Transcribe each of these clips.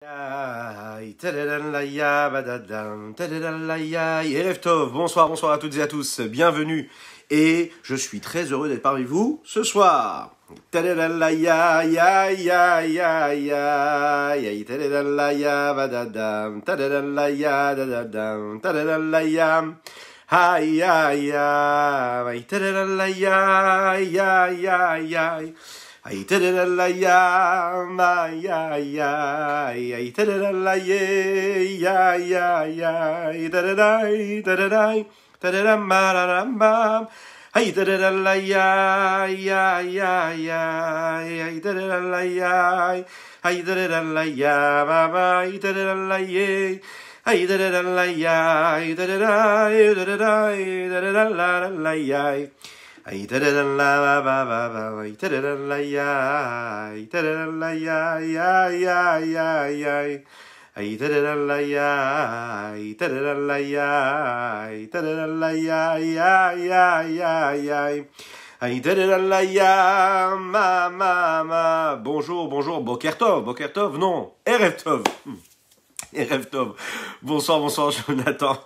Erev Tov, bonsoir à toutes et à tous, bienvenue. Et je suis très heureux d'être parmi vous ce soir. Ay tadadallayam, ay ay ay, ay tadadallaye, ay ay ay, tadaday, tadaday, tadadammararambam. Ay tadadallayay, ay ay ay, ay tadadallayay, ay tadadallayam, ay tadadallaye. Ay tadadallayay, tadaday, tadaday, tadadalallayay. Ay tadadalla ba ba ba, ay tadadalla ya, ay tadadalla ya, ay ay ay ay, ay tadadalla ya, ay tadadalla ya, ay tadadalla ya, ay ay ay ay, ay tadadalla ya, ma. Bonjour, Boker Tov, non, Erev Tov. Erev Tov. Bonsoir, Jonathan.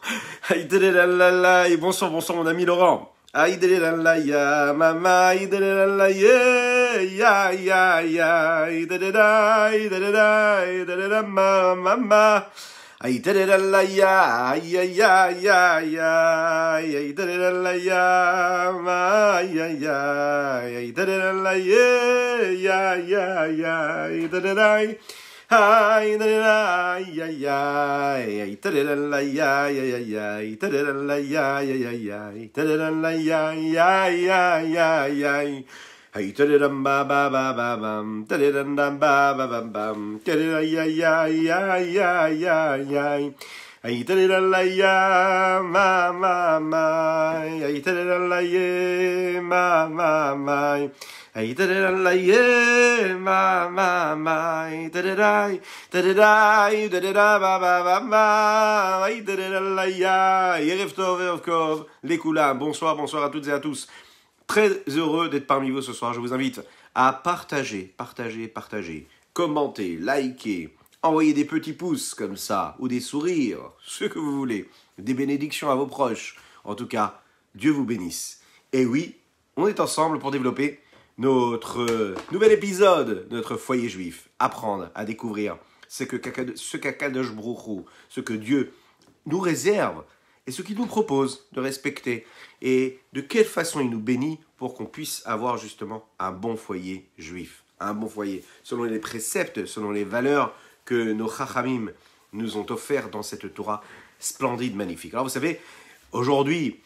Ay tadadalla, et bonsoir, mon ami Laurent. Aïdélélalaïa, mama, aïdélélalaïe, ya, ya, ya, aïdélélalaïe, mama, aïdélélalaïa, aïe, aïe, aïe, aïe, aïe, aïdélélalaïa, aïe, aïe, aïe, aïdélélalaïe, ya, ya, ya, aïdélélalaïe. Ay ay ay ay ay tadalay ay ay ay tadalay ay ay ay tadalay ay ay ay ay ay ay tadam ba ba ba ba bam tadam ba ba ba bam tadalay ay ay ay ay ay ay ay tadalay ma ay tadalay ma ay tadadalay, ma, ay tadadai, ba, ay tadadalay, Erev Tov, les Koulam, bonsoir à toutes et à tous. Très heureux d'être parmi vous ce soir. Je vous invite à partager, commenter, liker, envoyer des petits pouces comme ça, ou des sourires, ce que vous voulez, des bénédictions à vos proches. En tout cas, Dieu vous bénisse. Et oui, on est ensemble pour développer notre nouvel épisode de notre foyer juif, apprendre à découvrir ce qu'Akadosh Baruch Hu, ce que Dieu nous réserve et ce qu'il nous propose de respecter et de quelle façon il nous bénit pour qu'on puisse avoir justement un bon foyer juif, un bon foyer selon les préceptes, selon les valeurs que nos Chachamim nous ont offerts dans cette Torah splendide, magnifique. Alors vous savez, aujourd'hui,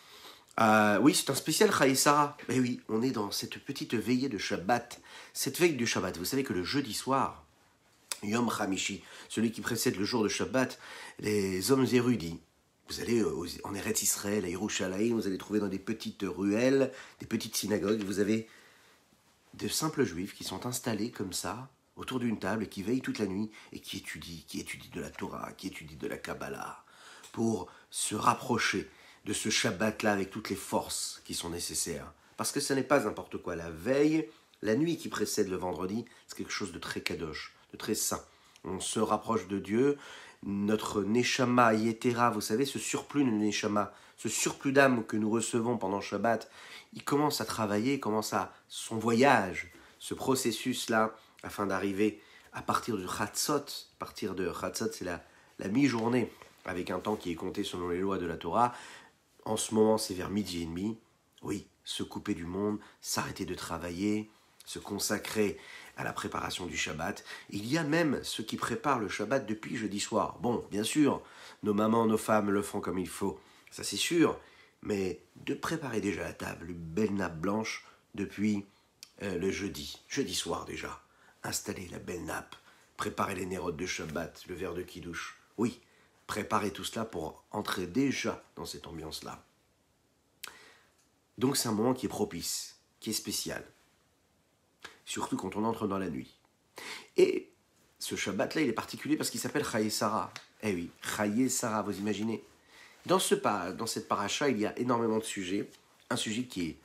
oui, c'est un spécial Chayei Sarah. Mais oui, on est dans cette petite veillée de Shabbat. Cette veille du Shabbat, vous savez que le jeudi soir, Yom Hamishi, celui qui précède le jour de Shabbat, les hommes érudits, vous allez en Eretz Israël, à Yerushalayim, vous allez trouver dans des petites ruelles, des petites synagogues, vous avez de simples juifs qui sont installés comme ça, autour d'une table, et qui veillent toute la nuit, et qui étudient de la Torah, qui étudient de la Kabbalah, pour se rapprocher de ce Shabbat-là avec toutes les forces qui sont nécessaires. Parce que ce n'est pas n'importe quoi. La veille, la nuit qui précède le vendredi, c'est quelque chose de très kadosh, de très saint. On se rapproche de Dieu. Notre neshama yetera, vous savez, ce surplus de neshama, ce surplus d'âme que nous recevons pendant Shabbat, il commence à travailler, il commence à son voyage, ce processus-là, afin d'arriver à partir de Chatzot. À partir de Chatzot, c'est la mi-journée, avec un temps qui est compté selon les lois de la Torah. En ce moment, c'est vers midi et demi. Oui, se couper du monde, s'arrêter de travailler, se consacrer à la préparation du Shabbat. Il y a même ceux qui préparent le Shabbat depuis jeudi soir. Bon, bien sûr, nos mamans, nos femmes le font comme il faut, ça c'est sûr. Mais de préparer déjà la table, une belle nappe blanche, depuis le jeudi soir déjà. Installer la belle nappe, préparer les nérodes de Shabbat, le verre de Kiddush. Oui, préparer tout cela pour entrer déjà dans cette ambiance-là. Donc c'est un moment qui est propice, qui est spécial. Surtout quand on entre dans la nuit. Et ce Shabbat-là, il est particulier parce qu'il s'appelle Chayei Sarah. Eh oui, Chayei Sarah, vous imaginez. Dans cette paracha, il y a énormément de sujets. Un sujet qui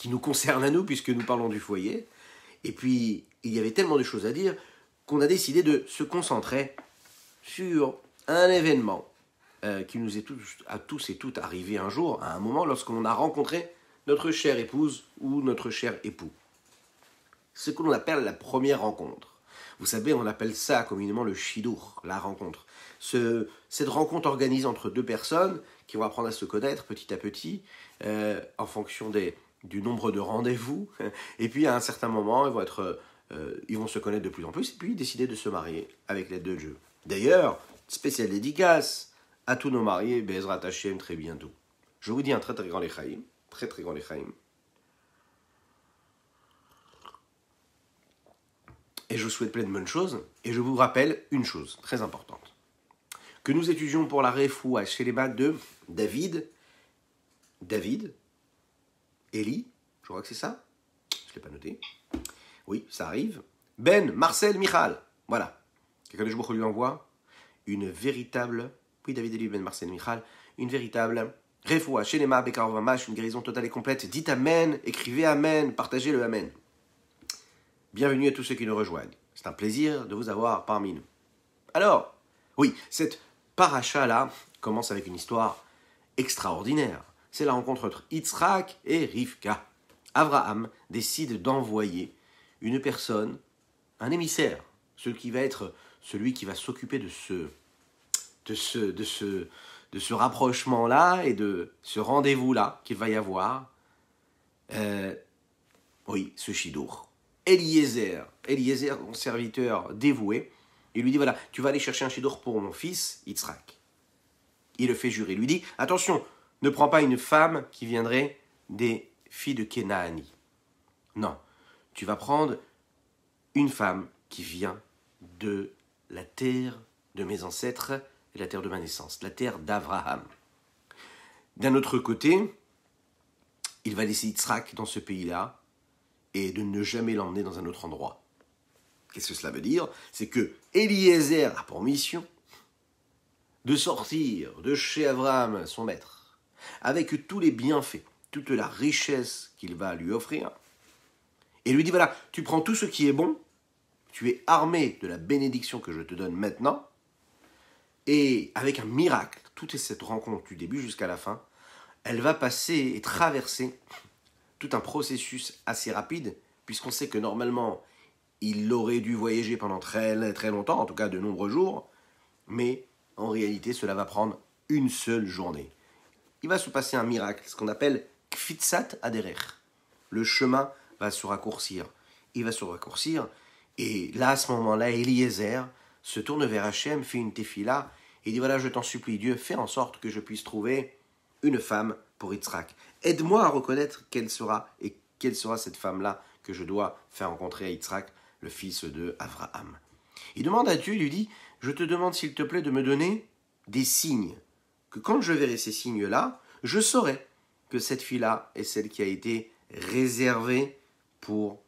nous concerne à nous, puisque nous parlons du foyer. Et puis, il y avait tellement de choses à dire qu'on a décidé de se concentrer sur un événement qui nous est à tous et toutes arrivé un jour, à un moment, lorsqu'on a rencontré notre chère épouse ou notre cher époux. Ce que l'on appelle la première rencontre. Vous savez, on appelle ça communément le shidur, la rencontre. Cette rencontre organisée entre deux personnes qui vont apprendre à se connaître petit à petit en fonction du nombre de rendez-vous. Et puis à un certain moment, ils vont se connaître de plus en plus et puis décider de se marier avec l'aide de Dieu. D'ailleurs, spéciale dédicace à tous nos mariés, Bezrat Hashem très bientôt. Je vous dis un très très grand lechaim, très très grand lechaim. Et je vous souhaite plein de bonnes choses. Et je vous rappelle une chose très importante. Que nous étudions pour la Refoua chez les bacs de David, Eli, je crois que c'est ça. Je ne l'ai pas noté. Oui, ça arrive. Ben, Marcel, Michal. Voilà. Quelqu'un de jour lui envoie une véritable, oui, David, Eli, Ben, Marcel, Michal, une véritable Refoua chez les Macs, Bekar Vamash, une guérison totale et complète. Dites Amen, écrivez Amen, partagez le Amen. Bienvenue à tous ceux qui nous rejoignent. C'est un plaisir de vous avoir parmi nous. Alors, oui, cette paracha-là commence avec une histoire extraordinaire. C'est la rencontre entre Yitzhak et Rivka. Abraham décide d'envoyer une personne, un émissaire, celui qui va s'occuper de ce rapprochement-là et de ce rendez-vous-là qu'il va y avoir. Oui, ce shidur. Eliezer, mon serviteur dévoué, il lui dit, voilà, tu vas aller chercher un shidur pour mon fils, Yitzhak. Il le fait jurer. Il lui dit, attention, ne prends pas une femme qui viendrait des filles de Kenaani. Non, tu vas prendre une femme qui vient de la terre de mes ancêtres et la terre de ma naissance, la terre d'Abraham. D'un autre côté, il va laisser Yitzhak dans ce pays-là, et de ne jamais l'emmener dans un autre endroit. Qu'est-ce que cela veut dire? C'est que Eliezer a pour mission de sortir de chez Abraham, son maître, avec tous les bienfaits, toute la richesse qu'il va lui offrir, et lui dit, voilà, tu prends tout ce qui est bon, tu es armé de la bénédiction que je te donne maintenant, et avec un miracle, toute cette rencontre du début jusqu'à la fin, elle va passer et traverser tout un processus assez rapide, puisqu'on sait que normalement, il aurait dû voyager pendant très, très longtemps, en tout cas de nombreux jours, mais en réalité, cela va prendre une seule journée. Il va se passer un miracle, ce qu'on appelle Kfitzat Aderer. Le chemin va se raccourcir. Il va se raccourcir, et là, à ce moment-là, Eliezer se tourne vers Hachem, fait une tefila, et dit, voilà, je t'en supplie, Dieu, fais en sorte que je puisse trouver une femme pour Yitzhak. Aide-moi à reconnaître quelle sera cette femme-là que je dois faire rencontrer à Yitzhak, le fils de Abraham. Il demande à Dieu, il lui dit, je te demande s'il te plaît de me donner des signes, que quand je verrai ces signes-là, je saurai que cette fille-là est celle qui a été réservée pour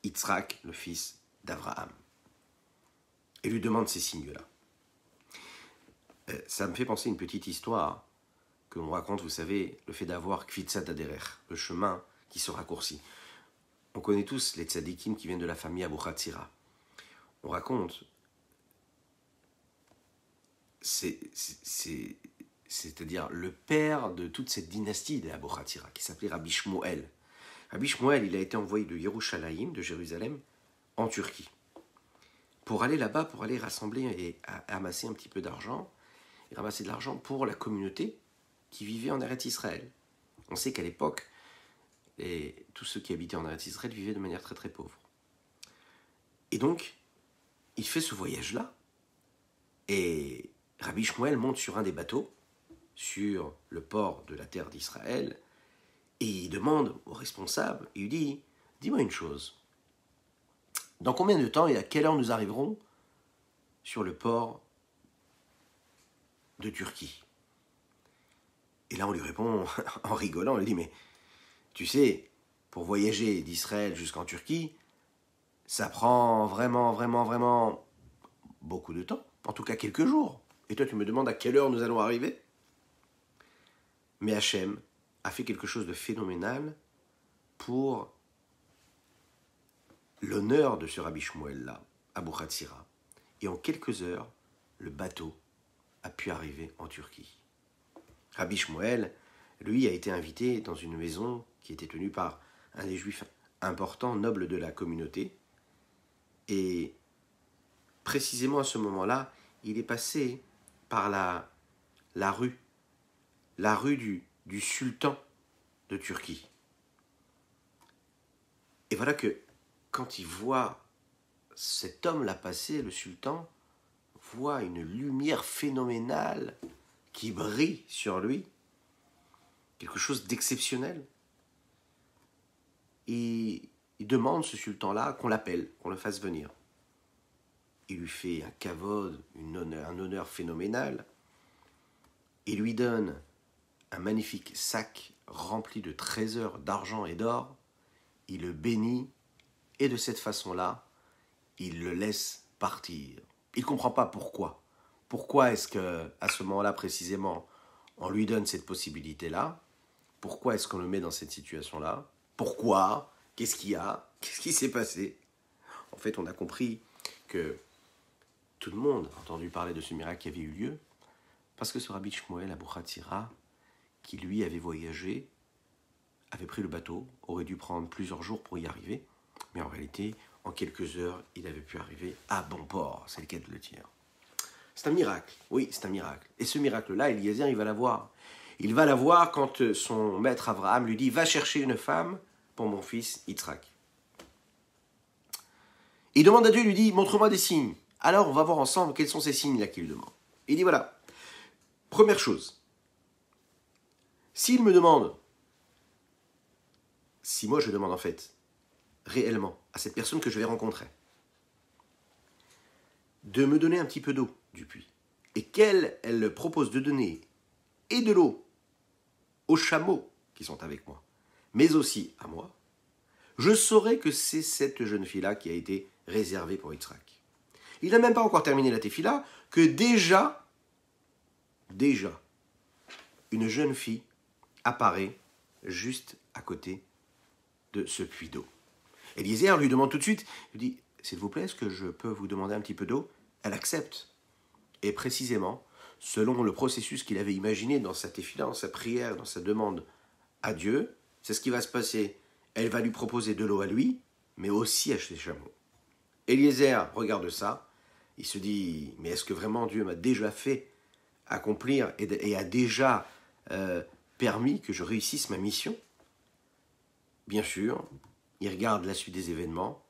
Yitzhak, le fils d'Abraham. Et lui demande ces signes-là. Ça me fait penser à une petite histoire que l'on raconte, vous savez, le fait d'avoir Kfitzat Aderer, le chemin qui se raccourcit. On connaît tous les tzadikim qui viennent de la famille Abu Hatzira. On raconte, c'est-à-dire le père de toute cette dynastie des Abu Hatzira, qui s'appelait Rabbi Shmuel. Rabbi Shmuel, il a été envoyé de Yerushalayim, de Jérusalem, en Turquie, pour aller là-bas, pour aller rassembler et amasser un petit peu d'argent, et ramasser de l'argent pour la communauté qui vivaient en Eretz Israël. On sait qu'à l'époque, tous ceux qui habitaient en Eretz Israël vivaient de manière très très pauvre. Et donc, il fait ce voyage-là, et Rabbi Shmuel monte sur un des bateaux, sur le port de la terre d'Israël, et il demande au responsable, il lui dit, dis-moi une chose, dans combien de temps et à quelle heure nous arriverons sur le port de Turquie? Et là, on lui répond en rigolant, on lui dit, mais tu sais, pour voyager d'Israël jusqu'en Turquie, ça prend vraiment beaucoup de temps, en tout cas quelques jours. Et toi, tu me demandes à quelle heure nous allons arriver? Mais Hachem a fait quelque chose de phénoménal pour l'honneur de ce Rabbi Shmuel-là, Abu Hatzira. Et en quelques heures, le bateau a pu arriver en Turquie. Rabbi Shmuel, lui, a été invité dans une maison qui était tenue par un des juifs importants, nobles de la communauté. Et précisément à ce moment-là, il est passé par la rue du sultan de Turquie. Et voilà que quand il voit cet homme-là passer, le sultan voit une lumière phénoménale qui brille sur lui, quelque chose d'exceptionnel. Et il demande, ce sultan-là, qu'on l'appelle, qu'on le fasse venir. Il lui fait un kavod, un honneur phénoménal. Il lui donne un magnifique sac rempli de trésors d'argent et d'or. Il le bénit et de cette façon-là, il le laisse partir. Il ne comprend pas pourquoi. Pourquoi est-ce qu'à ce moment-là précisément, on lui donne cette possibilité-là? Pourquoi est-ce qu'on le met dans cette situation-là? Pourquoi? Qu'est-ce qu'il y a? Qu'est-ce qui s'est passé? En fait, on a compris que tout le monde a entendu parler de ce miracle qui avait eu lieu parce que ce Rabbi Shmuel Abu Hatzira, qui lui avait voyagé, avait pris le bateau, aurait dû prendre plusieurs jours pour y arriver, mais en réalité, en quelques heures, il avait pu arriver à bon port, c'est le cas de le dire. C'est un miracle, oui, c'est un miracle. Et ce miracle-là, Eliezer, il va l'avoir. Il va l'avoir quand son maître Abraham lui dit « Va chercher une femme pour mon fils Yitzhak. » Il demande à Dieu, il lui dit « Montre-moi des signes. » Alors, on va voir ensemble quels sont ces signes-là qu'il demande. Il dit « Voilà, première chose, s'il me demande, si moi je demande en fait, réellement, à cette personne que je vais rencontrer, de me donner un petit peu d'eau du puits, et qu'elle propose de donner et de l'eau aux chameaux qui sont avec moi, mais aussi à moi, je saurai que c'est cette jeune fille-là qui a été réservée pour Yitzhak. Il n'a même pas encore terminé la tefila, que déjà, une jeune fille apparaît juste à côté de ce puits d'eau. Eliezer lui demande tout de suite, il dit, s'il vous plaît, est-ce que je peux vous demander un petit peu d'eau? Elle accepte. Et précisément, selon le processus qu'il avait imaginé dans sa tefila, dans sa prière, dans sa demande à Dieu, c'est ce qui va se passer. Elle va lui proposer de l'eau à lui, mais aussi à ses chameaux. Eliezer regarde ça, il se dit, mais est-ce que vraiment Dieu m'a déjà fait accomplir et a déjà permis que je réussisse ma mission? Bien sûr, il regarde la suite des événements,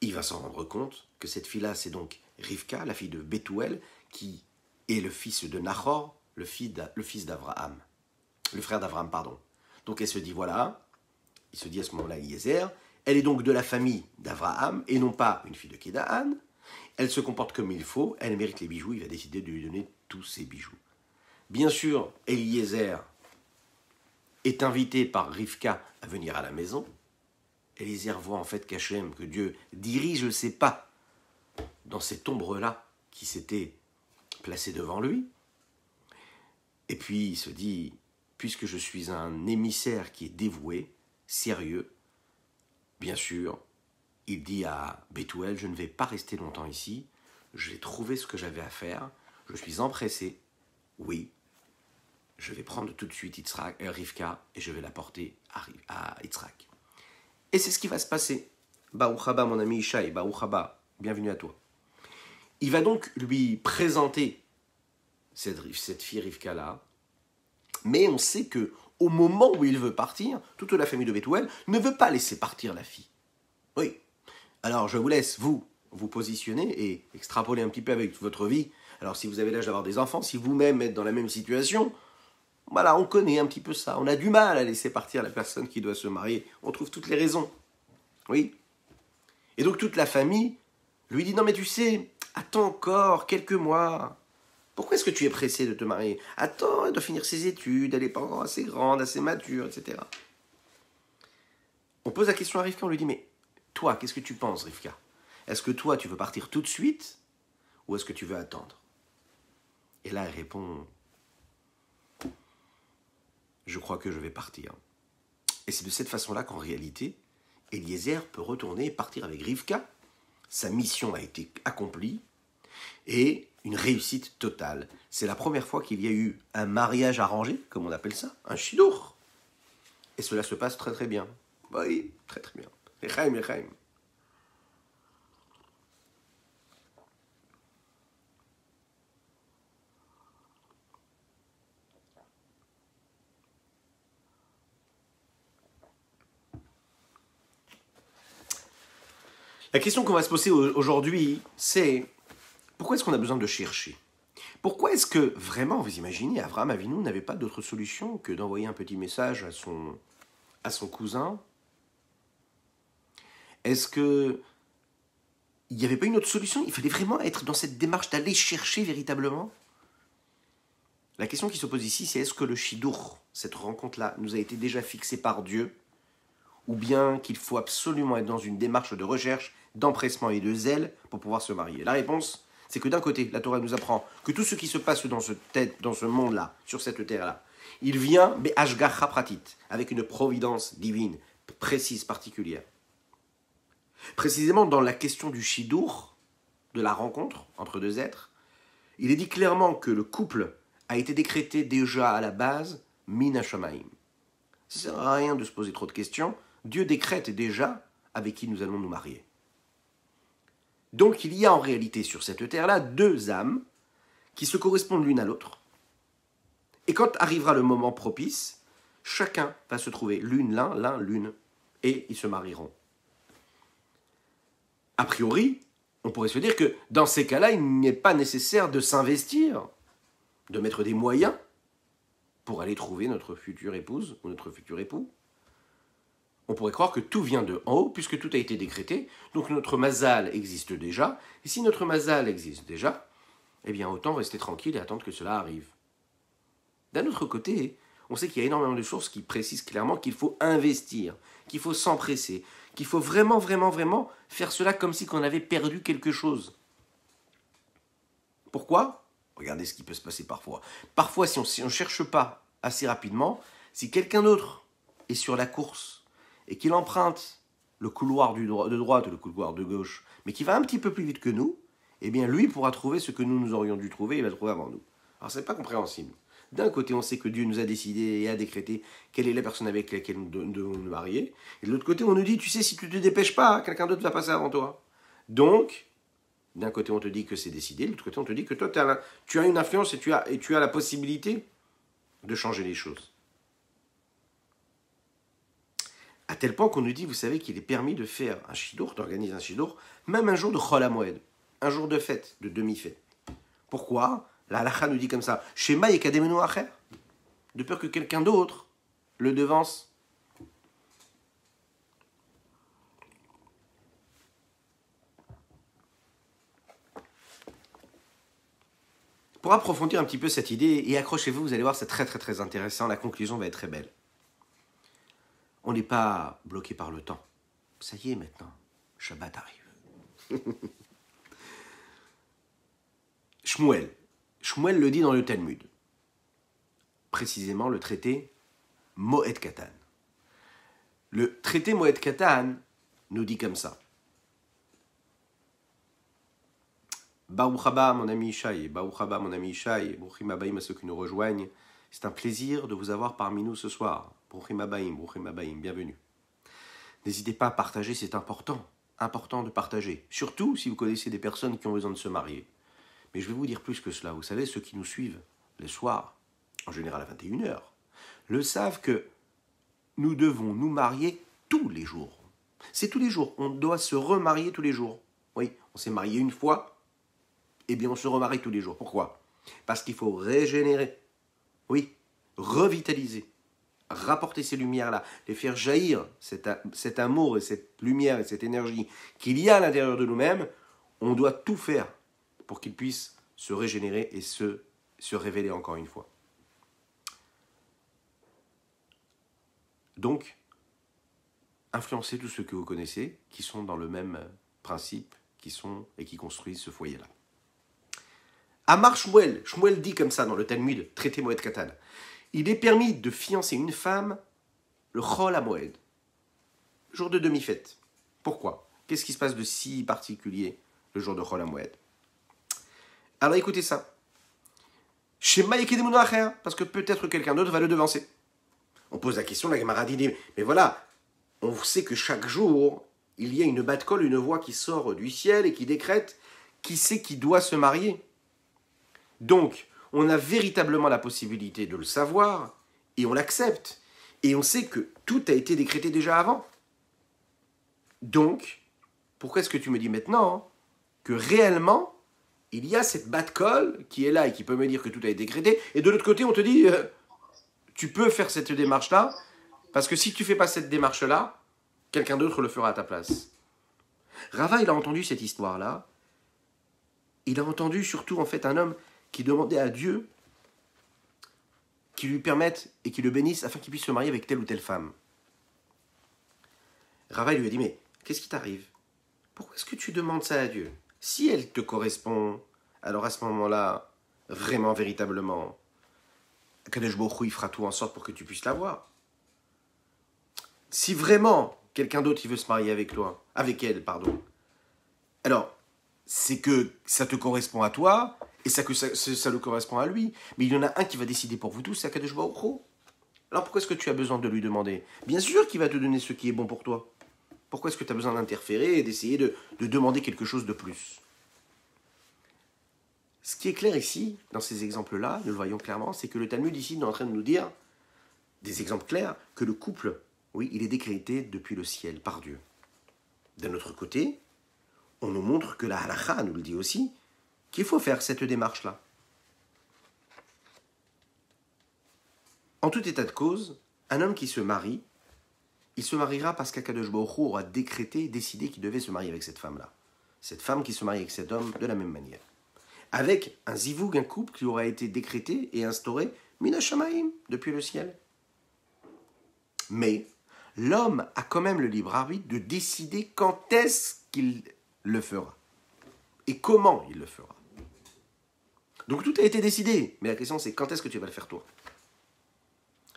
il va s'en rendre compte que cette fille-là, c'est donc Rivka, la fille de Bethuel, qui est le fils de Nahor, le fils d'Abraham, le frère d'Abraham, pardon. Donc elle se dit, voilà, il se dit à ce moment-là, Eliezer, elle est donc de la famille d'Abraham et non pas une fille de Kédaan. Elle se comporte comme il faut, elle mérite les bijoux, il va décider de lui donner tous ses bijoux. Bien sûr, Eliezer est invité par Rivka à venir à la maison. Eliezer voit en fait qu'Hachem, que Dieu dirige ses pas dans cette ombre-là qui s'était placée devant lui. Et puis il se dit, puisque je suis un émissaire qui est dévoué, sérieux, bien sûr, il dit à Bethuel, je ne vais pas rester longtemps ici, j'ai trouvé ce que j'avais à faire, je suis empressé, oui, je vais prendre tout de suite Rivka et je vais la porter à Yitzhak. Et c'est ce qui va se passer. Baruch haba, mon ami Ishaï, Baruch haba, bienvenue à toi. Il va donc lui présenter cette fille Rivka-là, mais on sait que au moment où il veut partir, toute la famille de Bethuel ne veut pas laisser partir la fille. Oui. Alors je vous laisse, vous positionner et extrapoler un petit peu avec votre vie. Alors si vous avez l'âge d'avoir des enfants, si vous-même êtes dans la même situation, voilà, on connaît un petit peu ça. On a du mal à laisser partir la personne qui doit se marier. On trouve toutes les raisons. Oui. Et donc toute la famille lui dit, non mais tu sais, attends encore quelques mois. Pourquoi est-ce que tu es pressé de te marier? Attends, elle doit finir ses études, elle n'est pas encore assez grande, assez mature, etc. On pose la question à Rivka, on lui dit, mais toi, qu'est-ce que tu penses, Rivka? Est-ce que toi, tu veux partir tout de suite ou est-ce que tu veux attendre? Et là, elle répond, je crois que je vais partir. Et c'est de cette façon-là qu'en réalité, Eliezer peut retourner et partir avec Rivka. Sa mission a été accomplie et une réussite totale. C'est la première fois qu'il y a eu un mariage arrangé, comme on appelle ça, un shidour. Et cela se passe très très bien. Oui, très très bien. Lechaim, lechaim. La question qu'on va se poser aujourd'hui, c'est pourquoi est-ce qu'on a besoin de chercher? Pourquoi est-ce que vraiment, vous imaginez, Avraham Avinu n'avait pas d'autre solution que d'envoyer un petit message à son cousin? Est-ce que il n'y avait pas une autre solution? Il fallait vraiment être dans cette démarche d'aller chercher véritablement? La question qui se pose ici, c'est est-ce que le shidour, cette rencontre-là, nous a été déjà fixée par Dieu? Ou bien qu'il faut absolument être dans une démarche de recherche, d'empressement et de zèle pour pouvoir se marier? La réponse, c'est que d'un côté, la Torah nous apprend que tout ce qui se passe dans ce monde-là, sur cette terre-là, il vient, mais ashgacha pratit, avec une providence divine, précise, particulière. Précisément dans la question du shidour, de la rencontre entre deux êtres, il est dit clairement que le couple a été décrété déjà à la base, min hashamayim. Ça ne sert à rien de se poser trop de questions. Dieu décrète déjà avec qui nous allons nous marier. Donc il y a en réalité sur cette terre-là deux âmes qui se correspondent l'une à l'autre. Et quand arrivera le moment propice, chacun va se trouver l'un, l'une, et ils se marieront. A priori, on pourrait se dire que dans ces cas-là, il n'est pas nécessaire de s'investir, de mettre des moyens pour aller trouver notre future épouse ou notre futur époux. On pourrait croire que tout vient de en haut, puisque tout a été décrété, donc notre mazal existe déjà, et si notre mazal existe déjà, eh bien autant rester tranquille et attendre que cela arrive. D'un autre côté, on sait qu'il y a énormément de sources qui précisent clairement qu'il faut investir, qu'il faut s'empresser, qu'il faut vraiment, vraiment, vraiment faire cela comme si on avait perdu quelque chose. Pourquoi? Regardez ce qui peut se passer parfois. Parfois, si on ne cherche pas assez rapidement, si quelqu'un d'autre est sur la course et qu'il emprunte le couloir de droite ou le couloir de gauche, mais qui va un petit peu plus vite que nous, eh bien lui pourra trouver ce que nous aurions dû trouver, il va le trouver avant nous. Alors ce n'est pas compréhensible. D'un côté, on sait que Dieu nous a décidé et a décrété quelle est la personne avec laquelle nous devons nous marier, et de l'autre côté, on nous dit, tu sais, si tu ne te dépêches pas, quelqu'un d'autre va passer avant toi. Donc, d'un côté, on te dit que c'est décidé, de l'autre côté, on te dit que toi, tu as une influence et tu as la possibilité de changer les choses. À tel point qu'on nous dit, vous savez, qu'il est permis de faire un shidour, d'organiser un shidour, même un jour de Chol HaMoed, un jour de fête, de demi-fête. Pourquoi? La halakha nous dit comme ça, Shema yekademenu acher, de peur que quelqu'un d'autre le devance. Pour approfondir un petit peu cette idée, et accrochez-vous, vous allez voir, c'est très très très intéressant, la conclusion va être très belle. On n'est pas bloqué par le temps. Ça y est maintenant, Shabbat arrive. Shmuel le dit dans le Talmud. Précisément le traité Moed Katan. Le traité Moed Katan nous dit comme ça. Baruch haba mon ami Ishaï, Baruch haba mon ami Ishaï, Bruchim Abaïm à ceux qui nous rejoignent. C'est un plaisir de vous avoir parmi nous ce soir. Bruchim Abaïm, bienvenue. N'hésitez pas à partager, c'est important de partager. Surtout si vous connaissez des personnes qui ont besoin de se marier. Mais je vais vous dire plus que cela. Vous savez, ceux qui nous suivent les soirs, en général à 21h, le savent que nous devons nous marier tous les jours. C'est tous les jours. On doit se remarier tous les jours. Oui, on s'est marié une fois, eh bien on se remarie tous les jours. Pourquoi? Parce qu'il faut régénérer. Oui, revitaliser. Rapporter ces lumières-là, les faire jaillir, cet amour et cette lumière et cette énergie qu'il y a à l'intérieur de nous-mêmes, on doit tout faire pour qu'ils puissent se régénérer et se révéler encore une fois. Donc, influencez tous ceux que vous connaissez, qui sont dans le même principe, qui construisent ce foyer-là. Amar Shmuel, Shmuel dit comme ça dans le Talmud, traité Moed Katan, il est permis de fiancer une femme le Chol HaMoed, jour de demi-fête. Pourquoi? Qu'est-ce qui se passe de si particulier le jour de Chol HaMoed? Alors écoutez ça. Shema Yekedemunu Acher, parce que peut-être quelqu'un d'autre va le devancer. On pose la question, la Gemara dit, mais voilà, on sait que chaque jour, il y a une bat-kol, une voix qui sort du ciel et qui décrète qui c'est qui doit se marier. Donc, on a véritablement la possibilité de le savoir, et on l'accepte. Et on sait que tout a été décrété déjà avant. Donc, pourquoi est-ce que tu me dis maintenant que réellement, il y a cette bat-kol qui est là et qui peut me dire que tout a été décrété, et de l'autre côté, on te dit, tu peux faire cette démarche-là, parce que si tu ne fais pas cette démarche-là, quelqu'un d'autre le fera à ta place. Rava, il a entendu cette histoire-là. Il a entendu surtout, en fait, un homme qui demandait à Dieu qu'il lui permette et qu'il le bénisse afin qu'il puisse se marier avec telle ou telle femme. Rava lui a dit, mais qu'est-ce qui t'arrive? Pourquoi est-ce que tu demandes ça à Dieu? Si elle te correspond, alors à ce moment-là, vraiment, véritablement, Kadosh Baruch Hu, il fera tout en sorte pour que tu puisses l'avoir. Si vraiment quelqu'un d'autre il veut se marier avec toi, avec elle, pardon, alors c'est que ça te correspond à toi et ça le correspond à lui. Mais il y en a un qui va décider pour vous tous, c'est Kadosh Baruch Hu. Alors pourquoi est-ce que tu as besoin de lui demander? Bien sûr qu'il va te donner ce qui est bon pour toi. Pourquoi est-ce que tu as besoin d'interférer et d'essayer de demander quelque chose de plus? Ce qui est clair ici, dans ces exemples-là, nous le voyons clairement, c'est que le Talmud ici est en train de nous dire, des exemples clairs, que le couple, oui, il est décrété depuis le ciel, par Dieu. D'un autre côté, on nous montre que la halakha nous le dit aussi, qu'il faut faire cette démarche-là. En tout état de cause, un homme qui se marie, il se mariera parce qu'Akadosh Baruch Hu aura décrété, décidé qu'il devait se marier avec cette femme-là. Cette femme qui se marie avec cet homme de la même manière. Avec un zivug, un couple qui aura été décrété et instauré mina shamayim, depuis le ciel. Mais l'homme a quand même le libre arbitre de décider quand est-ce qu'il le fera et comment il le fera. Donc tout a été décidé, mais la question c'est quand est-ce que tu vas le faire toi?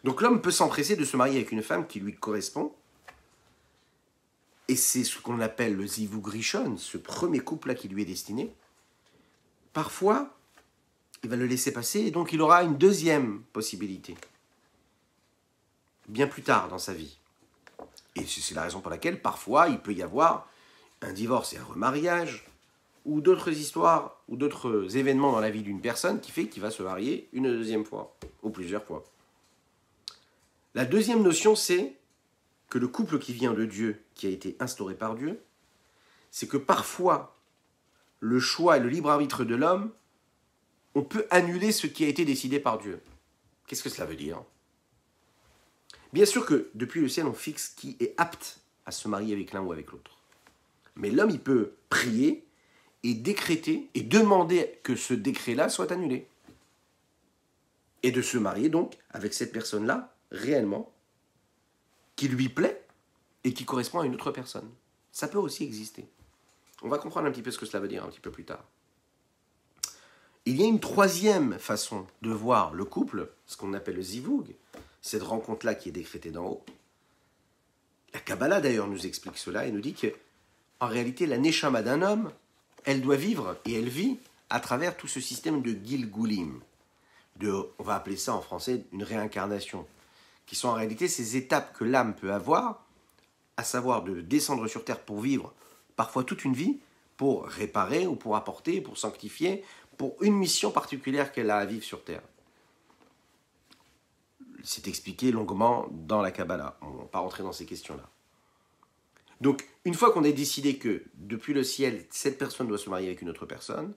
Donc l'homme peut s'empresser de se marier avec une femme qui lui correspond, et c'est ce qu'on appelle le zivug rishon, ce premier couple-là qui lui est destiné. Parfois, il va le laisser passer, et donc il aura une deuxième possibilité, bien plus tard dans sa vie. Et c'est la raison pour laquelle, parfois, il peut y avoir un divorce et un remariage, ou d'autres histoires, ou d'autres événements dans la vie d'une personne qui fait qu'il va se marier une deuxième fois, ou plusieurs fois. La deuxième notion, c'est que le couple qui vient de Dieu, qui a été instauré par Dieu, c'est que parfois, le choix et le libre arbitre de l'homme, on peut annuler ce qui a été décidé par Dieu. Qu'est-ce que cela veut dire? Bien sûr que depuis le ciel, on fixe qui est apte à se marier avec l'un ou avec l'autre. Mais l'homme, il peut prier et décréter et demander que ce décret-là soit annulé. Et de se marier donc avec cette personne-là, réellement, qui lui plaît et qui correspond à une autre personne. Ça peut aussi exister. On va comprendre un petit peu ce que cela veut dire un petit peu plus tard. Il y a une troisième façon de voir le couple, ce qu'on appelle le zivug, cette rencontre-là qui est décrétée d'en haut. La Kabbalah d'ailleurs nous explique cela et nous dit que, en réalité, la neshama d'un homme, elle doit vivre et elle vit à travers tout ce système de gilgulim, on va appeler ça en français une réincarnation, qui sont en réalité ces étapes que l'âme peut avoir, à savoir de descendre sur terre pour vivre parfois toute une vie, pour réparer ou pour apporter, pour sanctifier, pour une mission particulière qu'elle a à vivre sur terre. C'est expliqué longuement dans la Kabbalah. On ne va pas rentrer dans ces questions-là. Donc, une fois qu'on a décidé que, depuis le ciel, cette personne doit se marier avec une autre personne,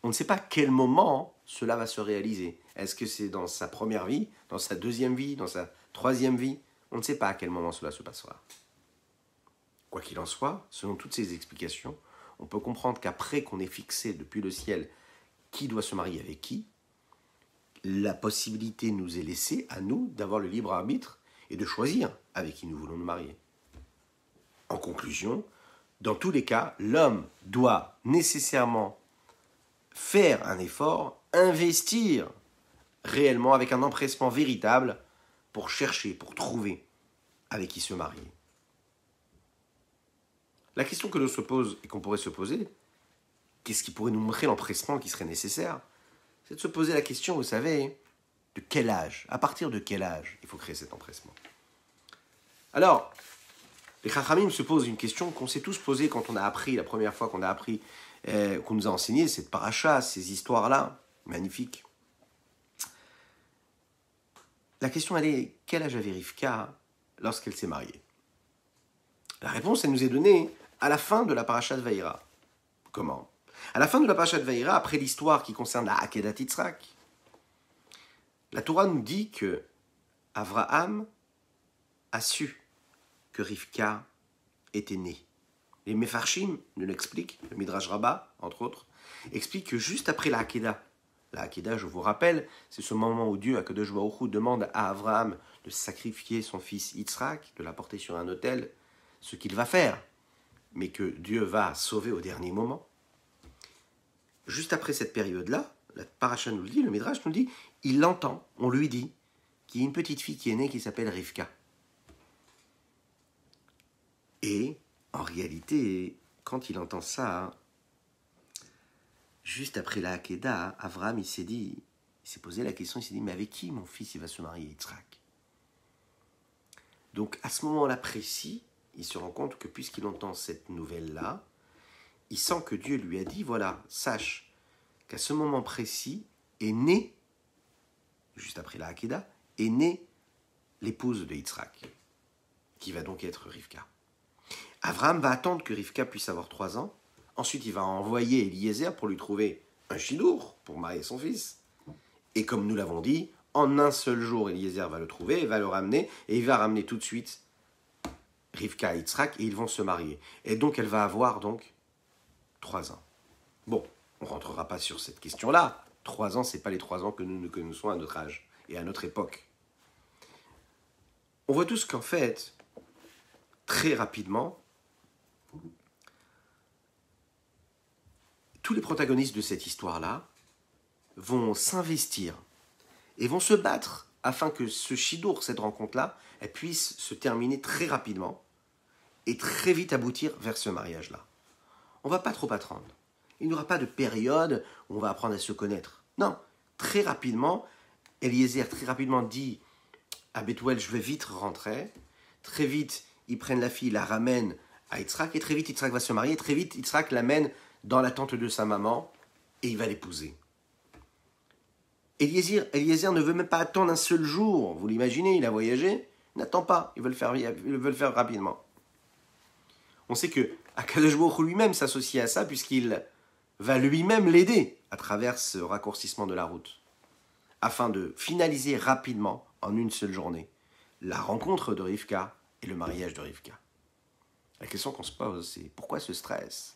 on ne sait pas à quel moment cela va se réaliser. Est-ce que c'est dans sa première vie, dans sa deuxième vie, dans sa troisième vie? On ne sait pas à quel moment cela se passera. Quoi qu'il en soit, selon toutes ces explications, on peut comprendre qu'après qu'on ait fixé depuis le ciel qui doit se marier avec qui, la possibilité nous est laissée à nous d'avoir le libre arbitre et de choisir avec qui nous voulons nous marier. En conclusion, dans tous les cas, l'homme doit nécessairement faire un effort, investir réellement avec un empressement véritable pour chercher, pour trouver avec qui se marier. La question que l'on se pose et qu'on pourrait se poser, qu'est-ce qui pourrait nous montrer l'empressement qui serait nécessaire? C'est de se poser la question, vous savez, de quel âge, à partir de quel âge il faut créer cet empressement? Alors, les Chachamim se posent une question qu'on s'est tous posée quand on a appris, la première fois qu'on a appris, qu'on nous a enseigné cette paracha, ces histoires-là, magnifiques. La question, elle est, quel âge avait Rivka lorsqu'elle s'est mariée? La réponse, elle nous est donnée à la fin de la paracha de Vaïra. Comment? À la fin de la paracha de Vaïra, après l'histoire qui concerne la Akedat Yitzhak, la Torah nous dit que Abraham a su que Rivka était née. Les Mefarshim nous l'expliquent, le Midrash Rabbah, entre autres, explique que juste après la Hakeda, je vous rappelle, c'est ce moment où Dieu, Akadosh Baruch Hu, demande à Abraham de sacrifier son fils Yitzhak, de l'apporter sur un autel, ce qu'il va faire, mais que Dieu va sauver au dernier moment. Juste après cette période-là, la paracha nous le dit, le Midrash nous le dit, il l'entend, on lui dit, qu'il y a une petite fille qui est née qui s'appelle Rivka. Et, en réalité, quand il entend ça, juste après la Hakeda, Avraham, il s'est posé la question, il s'est dit, mais avec qui mon fils il va se marier, Yitzhak? Donc, à ce moment-là précis, il se rend compte que puisqu'il entend cette nouvelle-là, il sent que Dieu lui a dit, voilà, sache qu'à ce moment précis est née, juste après la Hakeda, est née l'épouse de Yitzhak, qui va donc être Rivka. Avraham va attendre que Rivka puisse avoir 3 ans. Ensuite, il va envoyer Eliezer pour lui trouver un chidour pour marier son fils. Et comme nous l'avons dit, en un seul jour, Eliezer va le trouver, va le ramener, et il va ramener tout de suite Rivka et Yitzhak, et ils vont se marier. Et donc, elle va avoir donc 3 ans. Bon, on ne rentrera pas sur cette question-là. 3 ans, ce n'est pas les 3 ans que nous connaissons à notre âge et à notre époque. On voit tous qu'en fait, très rapidement, tous les protagonistes de cette histoire-là vont s'investir et vont se battre afin que ce chidour, cette rencontre-là, elle puisse se terminer très rapidement et très vite aboutir vers ce mariage-là. On ne va pas trop attendre. Il n'y aura pas de période où on va apprendre à se connaître. Non, très rapidement, Eliezer très rapidement dit à Bethuel, je vais vite rentrer. Très vite, ils prennent la fille, la ramènent à Yitzhak, et très vite, Yitzhak va se marier. Très vite, Yitzhak l'amène dans la tente de sa maman, et il va l'épouser. Eliezer ne veut même pas attendre un seul jour. Vous l'imaginez, il a voyagé, il n'attend pas, il veut le faire rapidement. On sait que Akadosh Baruch Hu lui-même s'associe à ça, puisqu'il va lui-même l'aider à travers ce raccourcissement de la route, afin de finaliser rapidement, en une seule journée, la rencontre de Rivka et le mariage de Rivka. La question qu'on se pose, c'est pourquoi ce stress?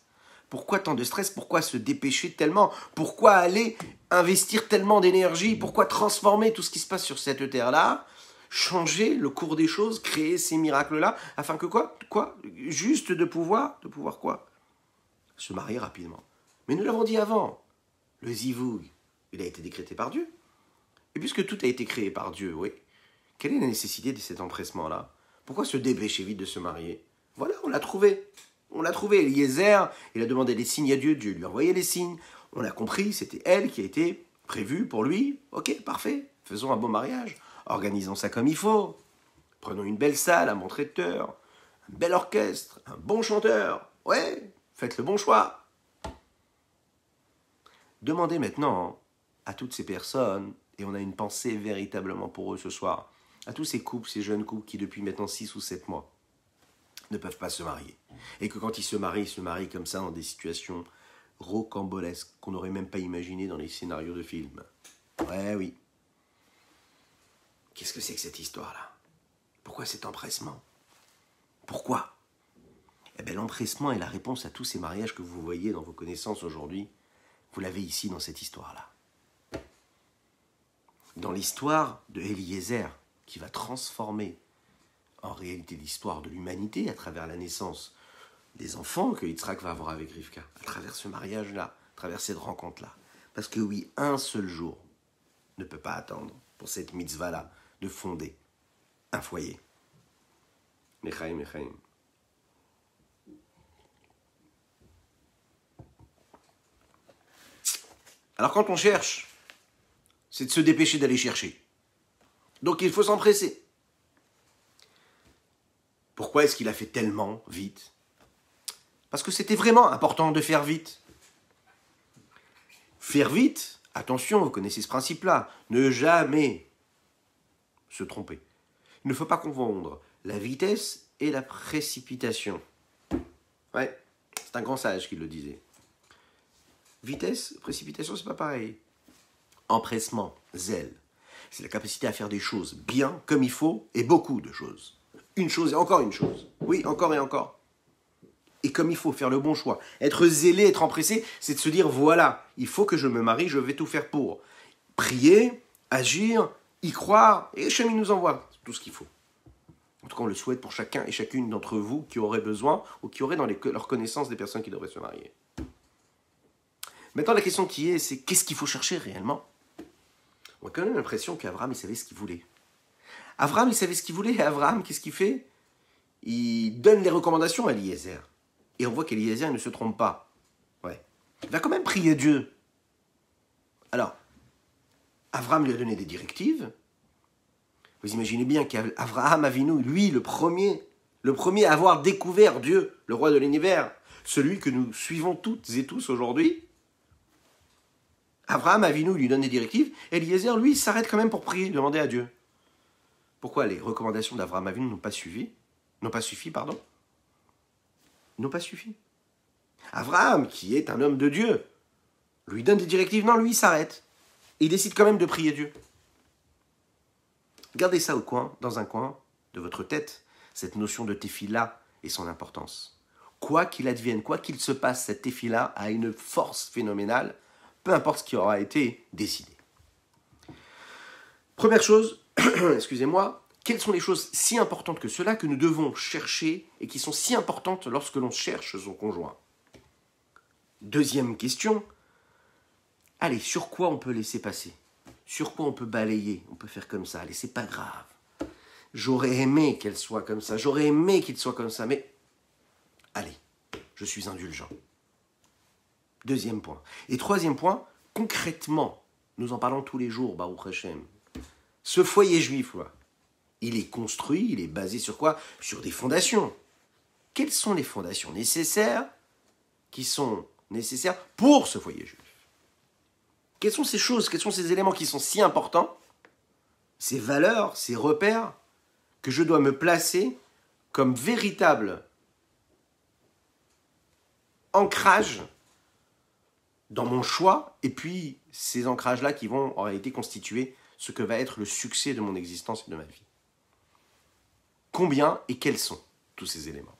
Pourquoi tant de stress? Pourquoi se dépêcher tellement? Pourquoi aller investir tellement d'énergie? Pourquoi transformer tout ce qui se passe sur cette terre-là? Changer le cours des choses, créer ces miracles-là, afin que quoi? Juste de pouvoir quoi? Se marier rapidement. Mais nous l'avons dit avant, le zivoug, il a été décrété par Dieu. Et puisque tout a été créé par Dieu, oui, quelle est la nécessité de cet empressement-là? Pourquoi se dépêcher vite de se marier? Voilà, on l'a trouvé. On l'a trouvé. Eliezer, il a demandé des signes à Dieu, Dieu lui a envoyé les signes. On a compris, c'était elle qui a été prévue pour lui. Ok, parfait, faisons un beau mariage. Organisons ça comme il faut. Prenons une belle salle, un bon traiteur, un bel orchestre, un bon chanteur. Ouais, faites le bon choix. Demandez maintenant à toutes ces personnes, et on a une pensée véritablement pour eux ce soir, à tous ces couples, ces jeunes couples qui depuis maintenant 6 ou 7 mois ne peuvent pas se marier. Et que quand ils se marient comme ça dans des situations rocambolesques qu'on n'aurait même pas imaginées dans les scénarios de films. Ouais, oui. Qu'est-ce que c'est que cette histoire-là? Pourquoi cet empressement? Pourquoi? Eh bien, l'empressement est la réponse à tous ces mariages que vous voyez dans vos connaissances aujourd'hui. Vous l'avez ici dans cette histoire-là. Dans l'histoire de Eliezer, qui va transformer en réalité l'histoire de l'humanité à travers la naissance des enfants que Yitzhak va avoir avec Rivka, à travers ce mariage-là, à travers cette rencontre-là. Parce que oui, un seul jour ne peut pas attendre pour cette mitzvah-là de fonder un foyer. Mechaim, Mechaim. Alors quand on cherche, c'est de se dépêcher d'aller chercher. Donc il faut s'empresser. Pourquoi est-ce qu'il a fait tellement vite? Parce que c'était vraiment important de faire vite. Faire vite, attention, vous connaissez ce principe-là, ne jamais se tromper. Il ne faut pas confondre la vitesse et la précipitation. Ouais, c'est un grand sage qui le disait. Vitesse, précipitation, c'est pas pareil. Empressement, zèle, c'est la capacité à faire des choses bien, comme il faut, et beaucoup de choses. Une chose et encore une chose. Oui, encore et encore. Et comme il faut, faire le bon choix. Être zélé, être empressé, c'est de se dire, voilà, il faut que je me marie, je vais tout faire pour. Prier, agir, y croire, et Hachem nous envoie tout ce qu'il faut. En tout cas, on le souhaite pour chacun et chacune d'entre vous qui aurait besoin ou qui aurait dans leur connaissance des personnes qui devraient se marier. Maintenant, la question qui est, c'est qu'est-ce qu'il faut chercher réellement? On a quand même l'impression qu'Abraham, il savait ce qu'il voulait. Abraham, il savait ce qu'il voulait, et Abraham, qu'est-ce qu'il fait? Il donne les recommandations à Eliezer. Et on voit qu'Eliezer ne se trompe pas. Ouais. Il va quand même prier Dieu. Alors, Abraham lui a donné des directives. Vous imaginez bien qu'Abraham Avinu, lui, le premier à avoir découvert Dieu, le roi de l'univers, celui que nous suivons toutes et tous aujourd'hui. Abraham Avinu lui donne des directives, et Eliezer, lui, s'arrête quand même pour prier, demander à Dieu. Pourquoi les recommandations d'Abraham Avinu n'ont pas suffi, N'ont pas suffi. Abraham, qui est un homme de Dieu, lui donne des directives, non, lui, il s'arrête. Et il décide quand même de prier Dieu. Gardez ça dans un coin de votre tête, cette notion de tefila et son importance. Quoi qu'il advienne, quoi qu'il se passe, cette tefila a une force phénoménale, peu importe ce qui aura été décidé. Première chose, excusez-moi, quelles sont les choses si importantes que cela que nous devons chercher et qui sont si importantes lorsque l'on cherche son conjoint? Deuxième question, allez, sur quoi on peut laisser passer? Sur quoi on peut balayer? On peut faire comme ça, allez, c'est pas grave. J'aurais aimé qu'elle soit comme ça, j'aurais aimé qu'il soit comme ça, mais allez, je suis indulgent. Deuxième point. Et troisième point, concrètement, nous en parlons tous les jours, Baruch Hashem. Ce foyer juif, là, il est construit, il est basé sur quoi? Sur des fondations. Quelles sont les fondations nécessaires qui sont nécessaires pour ce foyer juif? Quelles sont ces choses, quels sont ces éléments qui sont si importants, ces valeurs, ces repères, que je dois me placer comme véritable ancrage dans mon choix, et puis ces ancrages-là qui vont en réalité constituer ce que va être le succès de mon existence et de ma vie. Combien et quels sont tous ces éléments?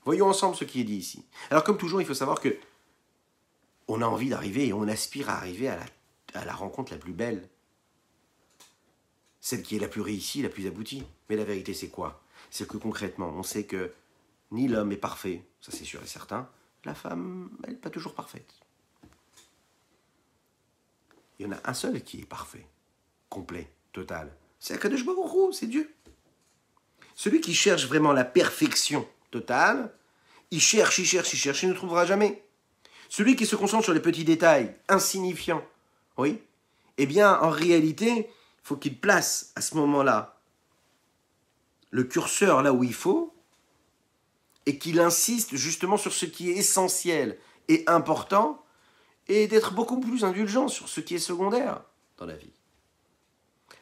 Voyons ensemble ce qui est dit ici. Alors comme toujours, il faut savoir que on a envie d'arriver et on aspire à arriver à la rencontre la plus belle. Celle qui est la plus réussie, la plus aboutie. Mais la vérité, c'est quoi? C'est que concrètement, on sait que ni l'homme est parfait, ça c'est sûr et certain, la femme, elle n'est pas toujours parfaite. Il y en a un seul qui est parfait, complet, total. C'est Akadosh Baruch Hu, c'est Dieu. Celui qui cherche vraiment la perfection totale, il cherche, il ne trouvera jamais. Celui qui se concentre sur les petits détails insignifiants, oui, eh bien, en réalité, il faut qu'il place à ce moment-là le curseur là où il faut et qu'il insiste justement sur ce qui est essentiel et important et d'être beaucoup plus indulgent sur ce qui est secondaire dans la vie.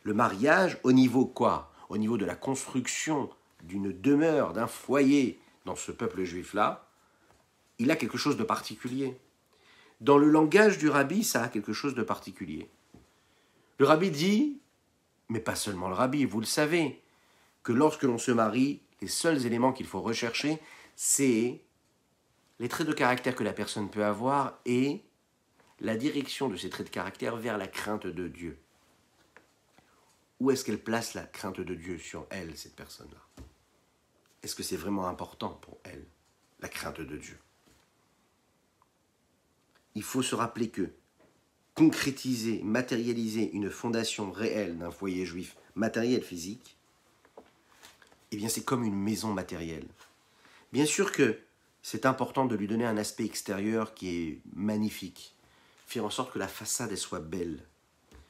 Le mariage, au niveau quoi? Au niveau de la construction d'une demeure, d'un foyer dans ce peuple juif-là, il a quelque chose de particulier. Dans le langage du rabbi, ça a quelque chose de particulier. Le rabbi dit, mais pas seulement le rabbi, vous le savez, que lorsque l'on se marie, les seuls éléments qu'il faut rechercher, c'est les traits de caractère que la personne peut avoir et la direction de ces traits de caractère vers la crainte de Dieu. Où est-ce qu'elle place la crainte de Dieu sur elle, cette personne-là? Est-ce que c'est vraiment important pour elle, la crainte de Dieu? Il faut se rappeler que concrétiser, matérialiser une fondation réelle d'un foyer juif, matériel, physique, eh bien c'est comme une maison matérielle. Bien sûr que c'est important de lui donner un aspect extérieur qui est magnifique. faire en sorte que la façade elle soit belle.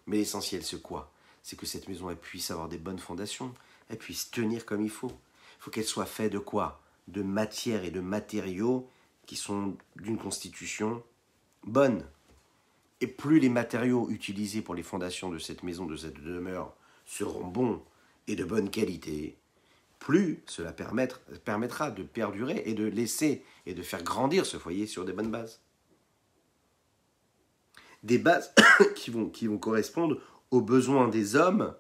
Mais l'essentiel, c'est quoi? C'est que cette maison elle puisse avoir des bonnes fondations, elle puisse tenir comme il faut. Il faut qu'elle soit faite de quoi? De matière et de matériaux qui sont d'une constitution bonne. Et plus les matériaux utilisés pour les fondations de cette maison, de cette demeure, seront bons et de bonne qualité, plus cela permettra de perdurer et de laisser et de faire grandir ce foyer sur des bonnes bases. Des bases qui vont correspondre aux besoins des hommes.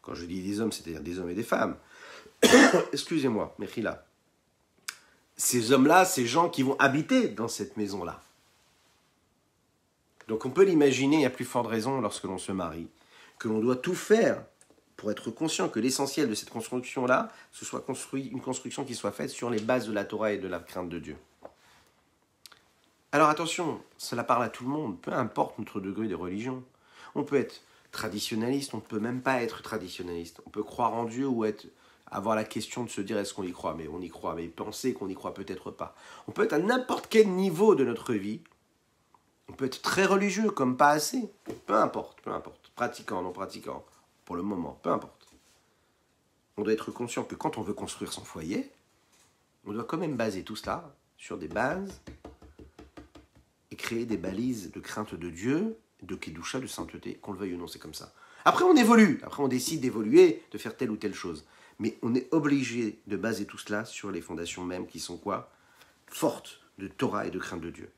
Quand je dis des hommes, c'est-à-dire des hommes et des femmes. Excusez-moi, Mechila. Ces hommes-là, ces gens qui vont habiter dans cette maison-là. Donc on peut l'imaginer, il y a plus forte raison lorsque l'on se marie, que l'on doit tout faire pour être conscient que l'essentiel de cette construction-là, ce soit une construction qui soit faite sur les bases de la Torah et de la crainte de Dieu. Alors attention, cela parle à tout le monde, peu importe notre degré de religion. On peut être traditionnaliste, on ne peut même pas être traditionnaliste. On peut croire en Dieu ou avoir la question de se dire est-ce qu'on y croit, mais on y croit, mais penser qu'on y croit peut-être pas. On peut être à n'importe quel niveau de notre vie. On peut être très religieux comme pas assez. Peu importe. Pratiquant, non pratiquant, pour le moment, peu importe. On doit être conscient que quand on veut construire son foyer, on doit quand même baser tout cela sur des bases et créer des balises de crainte de Dieu, de Kedusha, de sainteté, qu'on le veuille ou non, c'est comme ça. Après, on évolue. Après, on décide d'évoluer, de faire telle ou telle chose. Mais on est obligé de baser tout cela sur les fondations mêmes qui sont quoi? Fortes de Torah et de crainte de Dieu.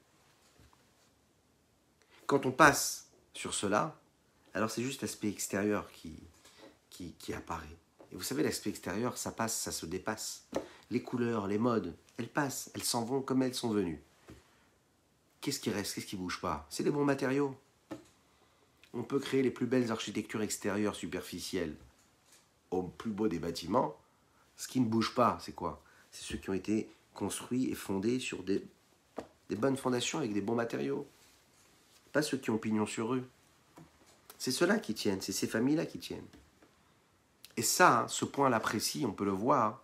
Quand on passe sur cela, alors c'est juste l'aspect extérieur qui apparaît. Et vous savez, l'aspect extérieur, ça passe, ça se dépasse. Les couleurs, les modes, elles passent, elles s'en vont comme elles sont venues. Qu'est-ce qui reste? Qu'est-ce qui ne bouge pas? C'est les bons matériaux. On peut créer les plus belles architectures extérieures superficielles au plus beau des bâtiments. Ce qui ne bouge pas, c'est quoi? C'est ceux qui ont été construits et fondés sur des bonnes fondations avec des bons matériaux. Pas ceux qui ont pignon sur rue. C'est ceux-là qui tiennent, c'est ces familles-là qui tiennent. Et ça, ce point-là précis, on peut le voir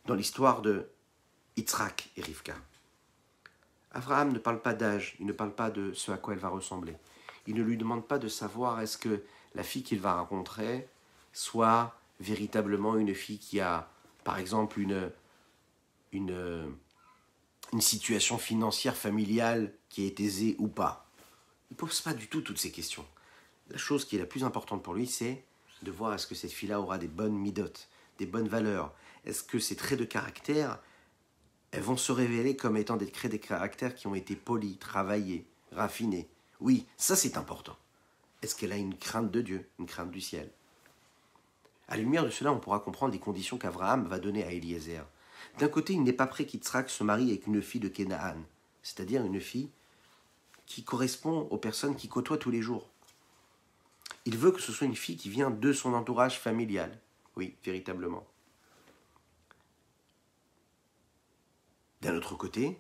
dans l'histoire de Yitzhak et Rivka. Abraham ne parle pas d'âge, il ne parle pas de ce à quoi elle va ressembler. Il ne lui demande pas de savoir est-ce que la fille qu'il va rencontrer soit véritablement une fille qui a, par exemple, une situation financière familiale qui est aisée ou pas. Il ne pose pas du tout toutes ces questions. La chose qui est la plus importante pour lui, c'est de voir est-ce que cette fille-là aura des bonnes midotes, des bonnes valeurs. Est-ce que ses traits de caractère, elles vont se révéler comme étant des traits de caractère qui ont été polis, travaillés, raffinés. Oui, ça c'est important. Est-ce qu'elle a une crainte de Dieu, une crainte du ciel? À la lumière de cela, on pourra comprendre les conditions qu'Abraham va donner à Eliezer. D'un côté, il n'est pas prêt qu'Yitzhak se marie avec une fille de Canaan, c'est-à-dire une fille qui correspond aux personnes qui côtoient tous les jours. Il veut que ce soit une fille qui vient de son entourage familial. Oui, véritablement. D'un autre côté,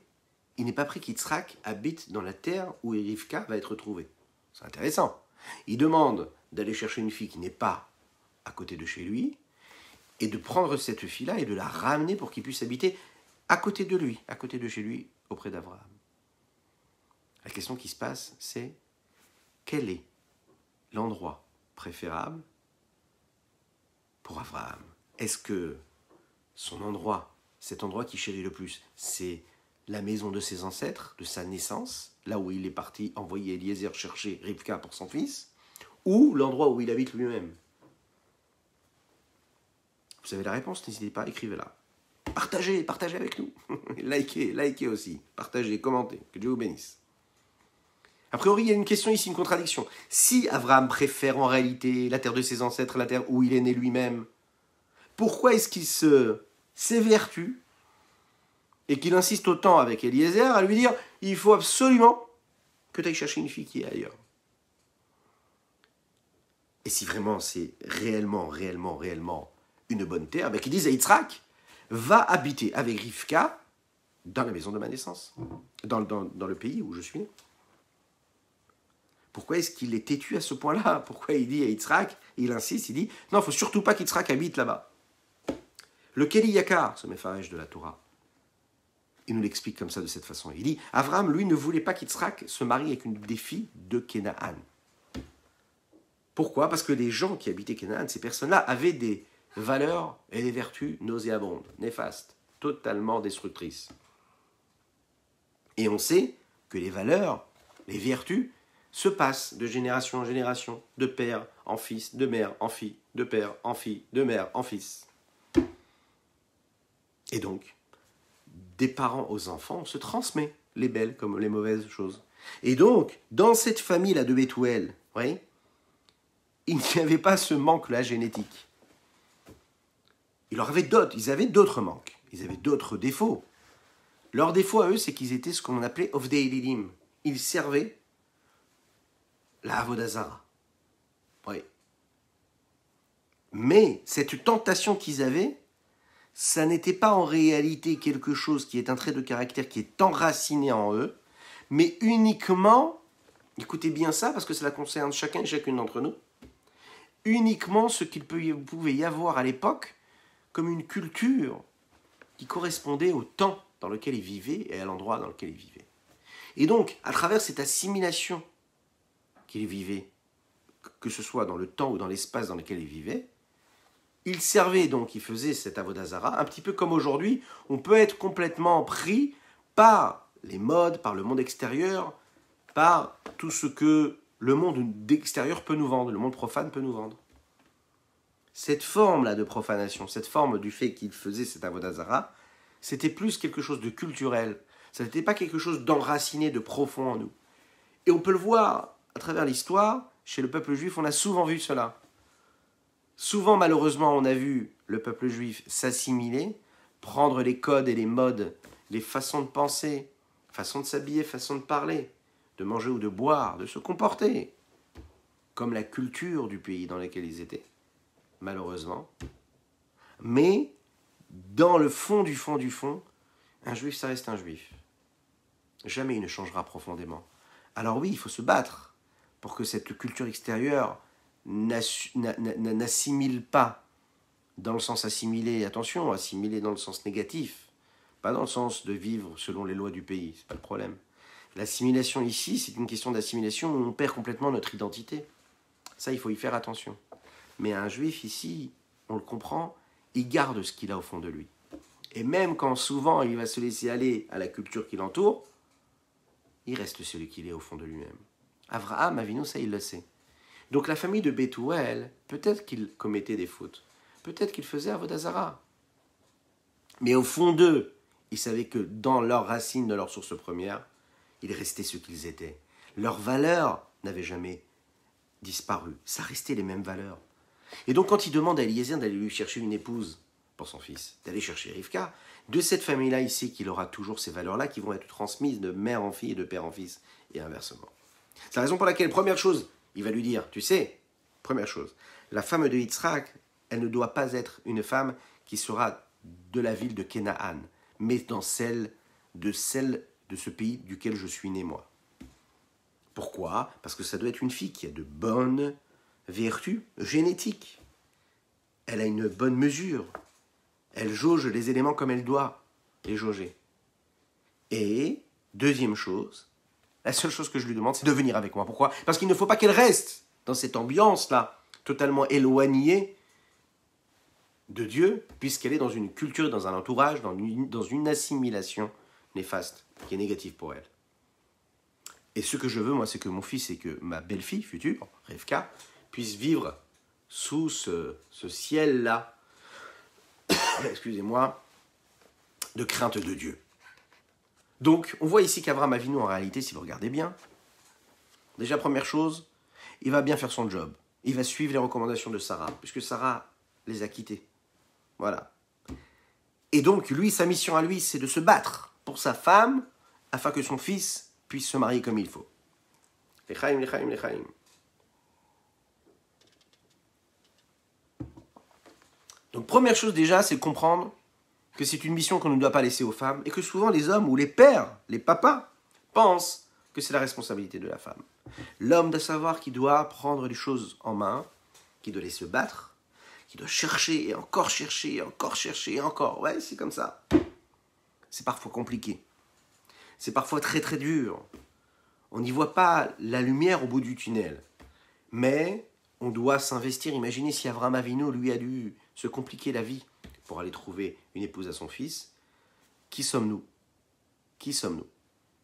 il n'est pas prêt qu'Yitzhak habite dans la terre où Rivka va être trouvée. C'est intéressant. Il demande d'aller chercher une fille qui n'est pas à côté de chez lui et de prendre cette fille-là et de la ramener pour qu'il puisse habiter à côté de lui, à côté de chez lui, auprès d'Abraham. La question qui se passe, c'est quel est l'endroit préférable pour Abraham? Est-ce que son endroit, cet endroit qu'il chérit le plus, c'est la maison de ses ancêtres, de sa naissance, là où il est parti envoyer Eliezer chercher Rivka pour son fils, ou l'endroit où il habite lui-même? Vous avez la réponse, n'hésitez pas, écrivez-la. Partagez avec nous. likez aussi. Partagez, commentez. Que Dieu vous bénisse. A priori, il y a une question ici, une contradiction. Si Abraham préfère en réalité la terre de ses ancêtres, la terre où il est né lui-même, pourquoi est-ce qu'il s'évertue et qu'il insiste autant avec Eliezer à lui dire « il faut absolument que tu ailles chercher une fille qui est ailleurs ». Et si vraiment c'est réellement une bonne terre, ben qu'ils disent à Yitzhak, va habiter avec Rivka dans la maison de ma naissance, dans le pays où je suis né. Pourquoi est-ce qu'il est têtu à ce point-là? Pourquoi il dit à Yitzhak, il insiste, il dit, non, il ne faut surtout pas qu'Yitzhak habite là-bas. Le Keli Yakar, ce Mefarech de la Torah, il nous l'explique comme ça, de cette façon. Il dit, Abraham, lui, ne voulait pas qu'Yitzhak se marie avec une des filles de Canaan. Pourquoi? Parce que les gens qui habitaient Canaan, ces personnes-là, avaient des valeurs et des vertus nauséabondes, néfastes, totalement destructrices. Et on sait que les valeurs, les vertus, se passent de génération en génération, de père en fils, de mère en fille, de père en fille, de mère en fils. Et donc, des parents aux enfants, on se transmet les belles comme les mauvaises choses. Et donc, dans cette famille-là de Bethuel, oui, il n'y avait pas ce manque-là génétique. Ils avaient d'autres manques, ils avaient d'autres défauts. Leur défaut à eux, c'est qu'ils étaient ce qu'on appelait Ovdei Elilim. Ils servaient la Avodah Zara. Oui. Mais cette tentation qu'ils avaient, ça n'était pas en réalité quelque chose qui est un trait de caractère qui est enraciné en eux, mais uniquement, écoutez bien ça parce que cela concerne chacun et chacune d'entre nous, uniquement ce qu'il pouvait y avoir à l'époque comme une culture qui correspondait au temps dans lequel ils vivaient et à l'endroit dans lequel ils vivaient. Et donc, à travers cette assimilation qu'ils vivaient, que ce soit dans le temps ou dans l'espace dans lequel ils vivaient, ils servaient donc, ils faisaient cette Avodah Zara, un petit peu comme aujourd'hui, on peut être complètement pris par les modes, par le monde extérieur, par tout ce que le monde extérieur peut nous vendre, le monde profane peut nous vendre. Cette forme-là de profanation, cette forme du fait qu'ils faisaient cette Avodah Zara, c'était plus quelque chose de culturel. Ça n'était pas quelque chose d'enraciné, de profond en nous. Et on peut le voir à travers l'histoire, chez le peuple juif, on a souvent vu cela. Souvent, malheureusement, on a vu le peuple juif s'assimiler, prendre les codes et les modes, les façons de penser, façons de s'habiller, façons de parler, de manger ou de boire, de se comporter, comme la culture du pays dans lequel ils étaient, malheureusement. Mais, dans le fond du fond du fond, un juif, ça reste un juif. Jamais il ne changera profondément. Alors oui, il faut se battre pour que cette culture extérieure n'assimile pas dans le sens assimilé, attention, assimilé dans le sens négatif, pas dans le sens de vivre selon les lois du pays, c'est pas le problème. L'assimilation ici, c'est une question d'assimilation où on perd complètement notre identité. Ça, il faut y faire attention. Mais un juif ici, on le comprend, il garde ce qu'il a au fond de lui. Et même quand souvent il va se laisser aller à la culture qui l'entoure, il reste celui qu'il est au fond de lui-même. Avraham Avinu, ça il le sait. Donc la famille de Bethuel, peut-être qu'il commettait des fautes, peut-être qu'il faisait Avodah Zara. Mais au fond d'eux, ils savaient que dans leurs racines, de leur source première, ils restaient ce qu'ils étaient. Leurs valeurs n'avaient jamais disparu. Ça restait les mêmes valeurs. Et donc quand il demande à Eliezer d'aller lui chercher une épouse pour son fils, d'aller chercher Rivka, de cette famille-là, il sait qu'il aura toujours ces valeurs-là qui vont être transmises de mère en fille et de père en fils, et inversement. C'est la raison pour laquelle, première chose, il va lui dire, tu sais, première chose, la femme de Yitzhak, elle ne doit pas être une femme qui sera de la ville de Canaan, mais dans celle de ce pays duquel je suis né, moi. Pourquoi? Parce que ça doit être une fille qui a de bonnes vertus génétiques. Elle a une bonne mesure. Elle jauge les éléments comme elle doit les jauger. Et, deuxième chose, la seule chose que je lui demande, c'est de venir avec moi. Pourquoi? Parce qu'il ne faut pas qu'elle reste dans cette ambiance-là, totalement éloignée de Dieu, puisqu'elle est dans une culture, dans un entourage, dans une assimilation néfaste, qui est négative pour elle. Et ce que je veux, moi, c'est que mon fils et que ma belle-fille future, Rivka, puissent vivre sous ce ciel-là, excusez-moi, de crainte de Dieu. Donc, on voit ici qu'Abraham Avinu, en réalité, si vous regardez bien, déjà, première chose, il va bien faire son job. Il va suivre les recommandations de Sarah, puisque Sarah les a quittés. Voilà. Et donc, lui, sa mission à lui, c'est de se battre pour sa femme, afin que son fils puisse se marier comme il faut. Lechaim, lechaim, lechaim. Donc, première chose déjà, c'est comprendre que c'est une mission qu'on ne doit pas laisser aux femmes, et que souvent les hommes ou les pères, les papas, pensent que c'est la responsabilité de la femme. L'homme doit savoir qu'il doit prendre les choses en main, qu'il doit aller se battre, qu'il doit chercher et encore chercher et encore chercher et encore. Ouais, c'est comme ça. c'est parfois compliqué. C'est parfois très très dur. On n'y voit pas la lumière au bout du tunnel. Mais on doit s'investir. Imaginez si Avraham Avinu, lui, a dû se compliquer la vie pour aller trouver une épouse à son fils. Qui sommes-nous? Qui sommes-nous?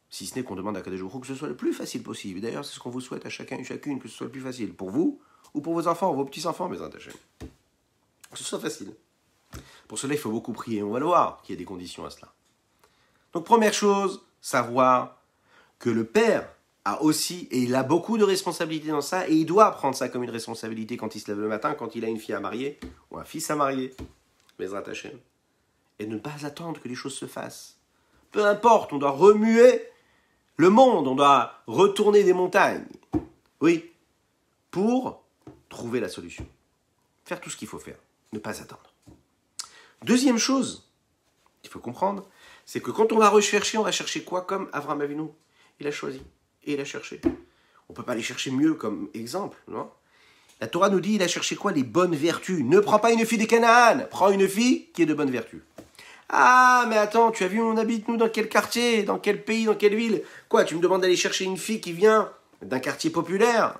Si ce n'est qu'on demande à Kadosh Baruch Hu que ce soit le plus facile possible. D'ailleurs, c'est ce qu'on vous souhaite à chacun et chacune, que ce soit le plus facile. Pour vous ou pour vos enfants, vos petits-enfants, mes attachés. Que ce soit facile. Pour cela, il faut beaucoup prier. On va le voir qu'il y a des conditions à cela. Donc, première chose, savoir que le père a aussi, et il a beaucoup de responsabilités dans ça, et il doit prendre ça comme une responsabilité quand il se lève le matin, quand il a une fille à marier, ou un fils à marier, Bezrat Hashem, et ne pas attendre que les choses se fassent. Peu importe, on doit remuer le monde, on doit retourner des montagnes, oui, pour trouver la solution. Faire tout ce qu'il faut faire, ne pas attendre. Deuxième chose qu'il faut comprendre, c'est que quand on va rechercher, on va chercher quoi comme Avraham Avinu? Il a choisi et il a cherché. On ne peut pas aller chercher mieux comme exemple, non? La Torah nous dit, il a cherché quoi? Les bonnes vertus. Ne prends pas une fille de Canaan, prends une fille qui est de bonnes vertus. Ah, mais attends, tu as vu, on habite nous dans quel quartier, dans quel pays, dans quelle ville? Quoi, tu me demandes d'aller chercher une fille qui vient d'un quartier populaire,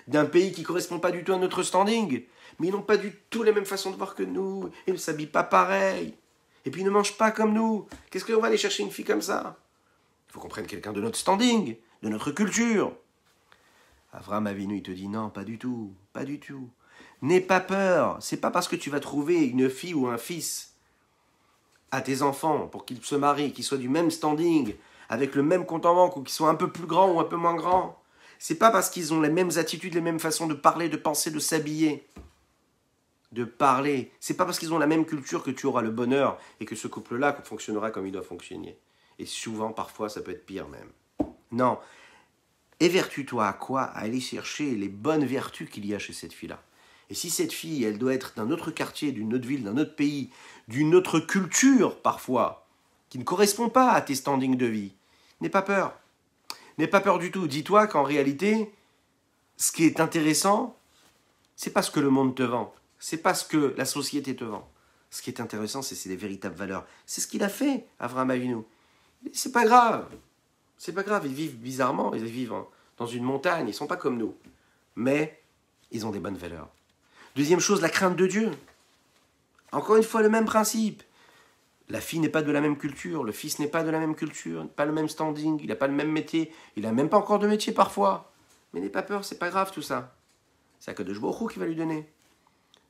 d'un pays qui ne correspond pas du tout à notre standing, mais ils n'ont pas du tout les mêmes façons de voir que nous, ils ne s'habillent pas pareil, et puis ils ne mangent pas comme nous. Qu'est-ce qu'on va aller chercher une fille comme ça? Il faut qu'on prenne quelqu'un de notre standing, de notre culture. Avraham Avinu, il te dit non, pas du tout, pas du tout. N'aie pas peur, c'est pas parce que tu vas trouver une fille ou un fils à tes enfants pour qu'ils se marient, qu'ils soient du même standing, avec le même compte en banque, ou qu'ils soient un peu plus grands ou un peu moins grands. C'est pas parce qu'ils ont les mêmes attitudes, les mêmes façons de parler, de penser, de s'habiller, de parler. C'est pas parce qu'ils ont la même culture que tu auras le bonheur et que ce couple-là fonctionnera comme il doit fonctionner. Et souvent, parfois, ça peut être pire même. Non. Évertue-toi à quoi? À aller chercher les bonnes vertus qu'il y a chez cette fille-là. Et si cette fille, elle doit être d'un autre quartier, d'une autre ville, d'un autre pays, d'une autre culture parfois, qui ne correspond pas à tes standings de vie, n'aie pas peur. N'aie pas peur du tout. Dis-toi qu'en réalité, ce qui est intéressant, c'est pas ce que le monde te vend. C'est pas ce que la société te vend. Ce qui est intéressant, c'est les véritables valeurs. C'est ce qu'il a fait, Avraham Avinu. C'est pas grave. C'est pas grave. Ils vivent bizarrement. Ils vivent dans une montagne. Ils sont pas comme nous. Mais ils ont des bonnes valeurs. Deuxième chose, la crainte de Dieu. Encore une fois, le même principe. La fille n'est pas de la même culture, le fils n'est pas de la même culture, pas le même standing, il n'a pas le même métier, il n'a même pas encore de métier parfois. Mais n'aie pas peur, c'est pas grave tout ça. C'est Akadosh Baruch Hu qui va lui donner.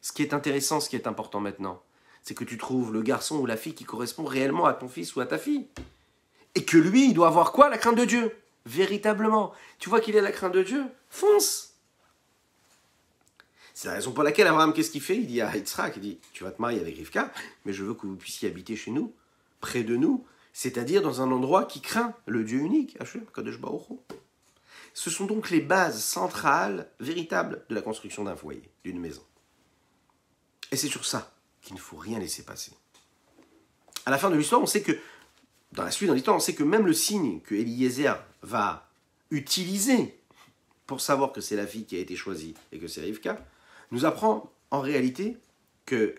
Ce qui est intéressant, ce qui est important maintenant, c'est que tu trouves le garçon ou la fille qui correspond réellement à ton fils ou à ta fille. Et que lui, il doit avoir quoi? La crainte de Dieu. Véritablement. Tu vois qu'il a la crainte de Dieu? Fonce. C'est la raison pour laquelle Abraham, qu'est-ce qu'il fait? Il dit à Yitzhak, il dit, tu vas te marier avec Rivka, mais je veux que vous puissiez habiter chez nous, près de nous, c'est-à-dire dans un endroit qui craint le Dieu unique, Hashem, Kadosh Baruch Hu. Ce sont donc les bases centrales, véritables, de la construction d'un foyer, d'une maison. Et c'est sur ça qu'il ne faut rien laisser passer. À la fin de l'histoire, on sait que, dans la suite de l'histoire, on sait que même le signe que Eliezer va utiliser pour savoir que c'est la fille qui a été choisie et que c'est Rivka, nous apprend en réalité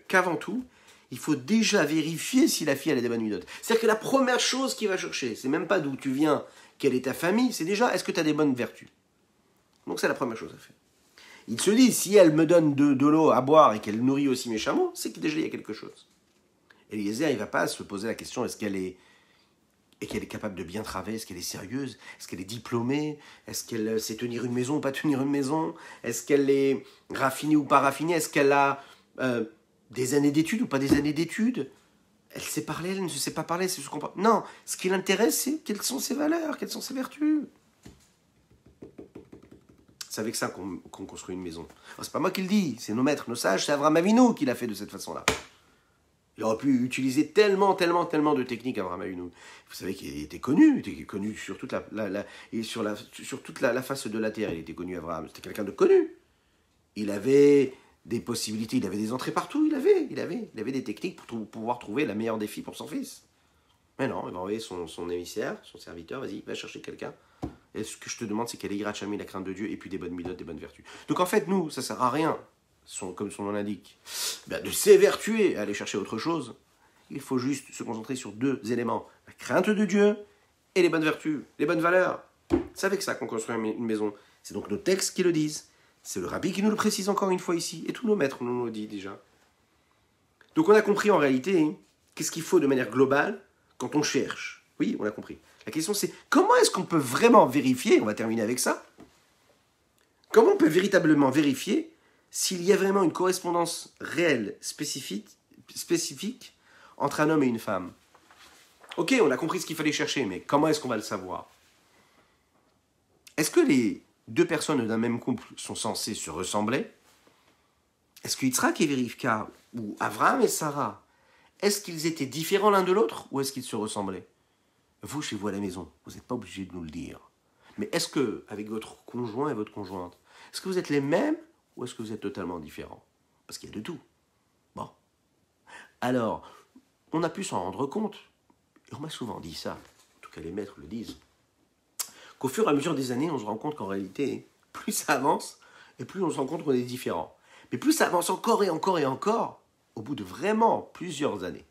qu'avant tout, il faut déjà vérifier si la fille elle a des bonnes midotes. C'est-à-dire que la première chose qu'il va chercher, c'est même pas d'où tu viens, quelle est ta famille, c'est déjà est-ce que tu as des bonnes vertus. Donc c'est la première chose à faire. Il se dit, si elle me donne de l'eau à boire et qu'elle nourrit aussi mes chameaux, c'est que déjà il y a quelque chose. Eliezer, il ne va pas se poser la question, est-ce qu'elle est capable de bien travailler, est-ce qu'elle est sérieuse, est-ce qu'elle est diplômée, est-ce qu'elle sait tenir une maison ou pas tenir une maison, est-ce qu'elle est raffinée ou pas raffinée, est-ce qu'elle a des années d'études ou pas des années d'études, elle sait parler, elle ne sait pas parler, c'est ce qu'on parle. Non, ce qui l'intéresse, c'est quelles sont ses valeurs, quelles sont ses vertus. C'est avec ça qu'on construit une maison. Alors, c'est pas moi qui le dis, c'est nos maîtres, nos sages, c'est Avraham Avinu qui l'a fait de cette façon-là. Il aurait pu utiliser tellement de techniques, Avraham Avinu. Vous savez qu'il était connu sur toute sur toute la face de la terre. Il était connu, Avraham. C'était quelqu'un de connu. Il avait des possibilités, il avait des entrées partout. Il avait des techniques pour pouvoir trouver la meilleure des filles pour son fils. Mais non, il va envoyer son émissaire, son serviteur. Vas-y, va chercher quelqu'un. Et ce que je te demande, c'est qu'elle ait Hirachami, la crainte de Dieu, et puis des bonnes midotes, des bonnes vertus. Donc en fait, nous, ça ne sert à rien, comme son nom l'indique, de s'évertuer à aller chercher autre chose. Il faut juste se concentrer sur deux éléments. La crainte de Dieu et les bonnes vertus, les bonnes valeurs. C'est avec ça qu'on construit une maison. C'est donc nos textes qui le disent. C'est le rabbi qui nous le précise encore une fois ici. Et tous nos maîtres nous le disent déjà. Donc on a compris en réalité qu'est-ce qu'il faut de manière globale quand on cherche. Oui, on a compris. La question c'est comment est-ce qu'on peut vraiment vérifier, on va terminer avec ça, comment on peut véritablement vérifier s'il y a vraiment une correspondance réelle, spécifique entre un homme et une femme. Ok, on a compris ce qu'il fallait chercher, mais comment est-ce qu'on va le savoir? Est-ce que les deux personnes d'un même couple sont censées se ressembler? Est-ce que Yitzhak et Rivka, ou Abraham et Sarah, est-ce qu'ils étaient différents l'un de l'autre, ou est-ce qu'ils se ressemblaient? Vous, chez vous à la maison, vous n'êtes pas obligé de nous le dire. Mais est-ce que, avec votre conjoint et votre conjointe, est-ce que vous êtes les mêmes, ou est-ce que vous êtes totalement différents? Parce qu'il y a de tout. Bon. Alors, on a pu s'en rendre compte, et on m'a souvent dit ça, en tout cas les maîtres le disent, qu'au fur et à mesure des années, on se rend compte qu'en réalité, plus ça avance, et plus on se rend compte qu'on est différents. Mais plus ça avance encore et encore et encore, au bout de vraiment plusieurs années,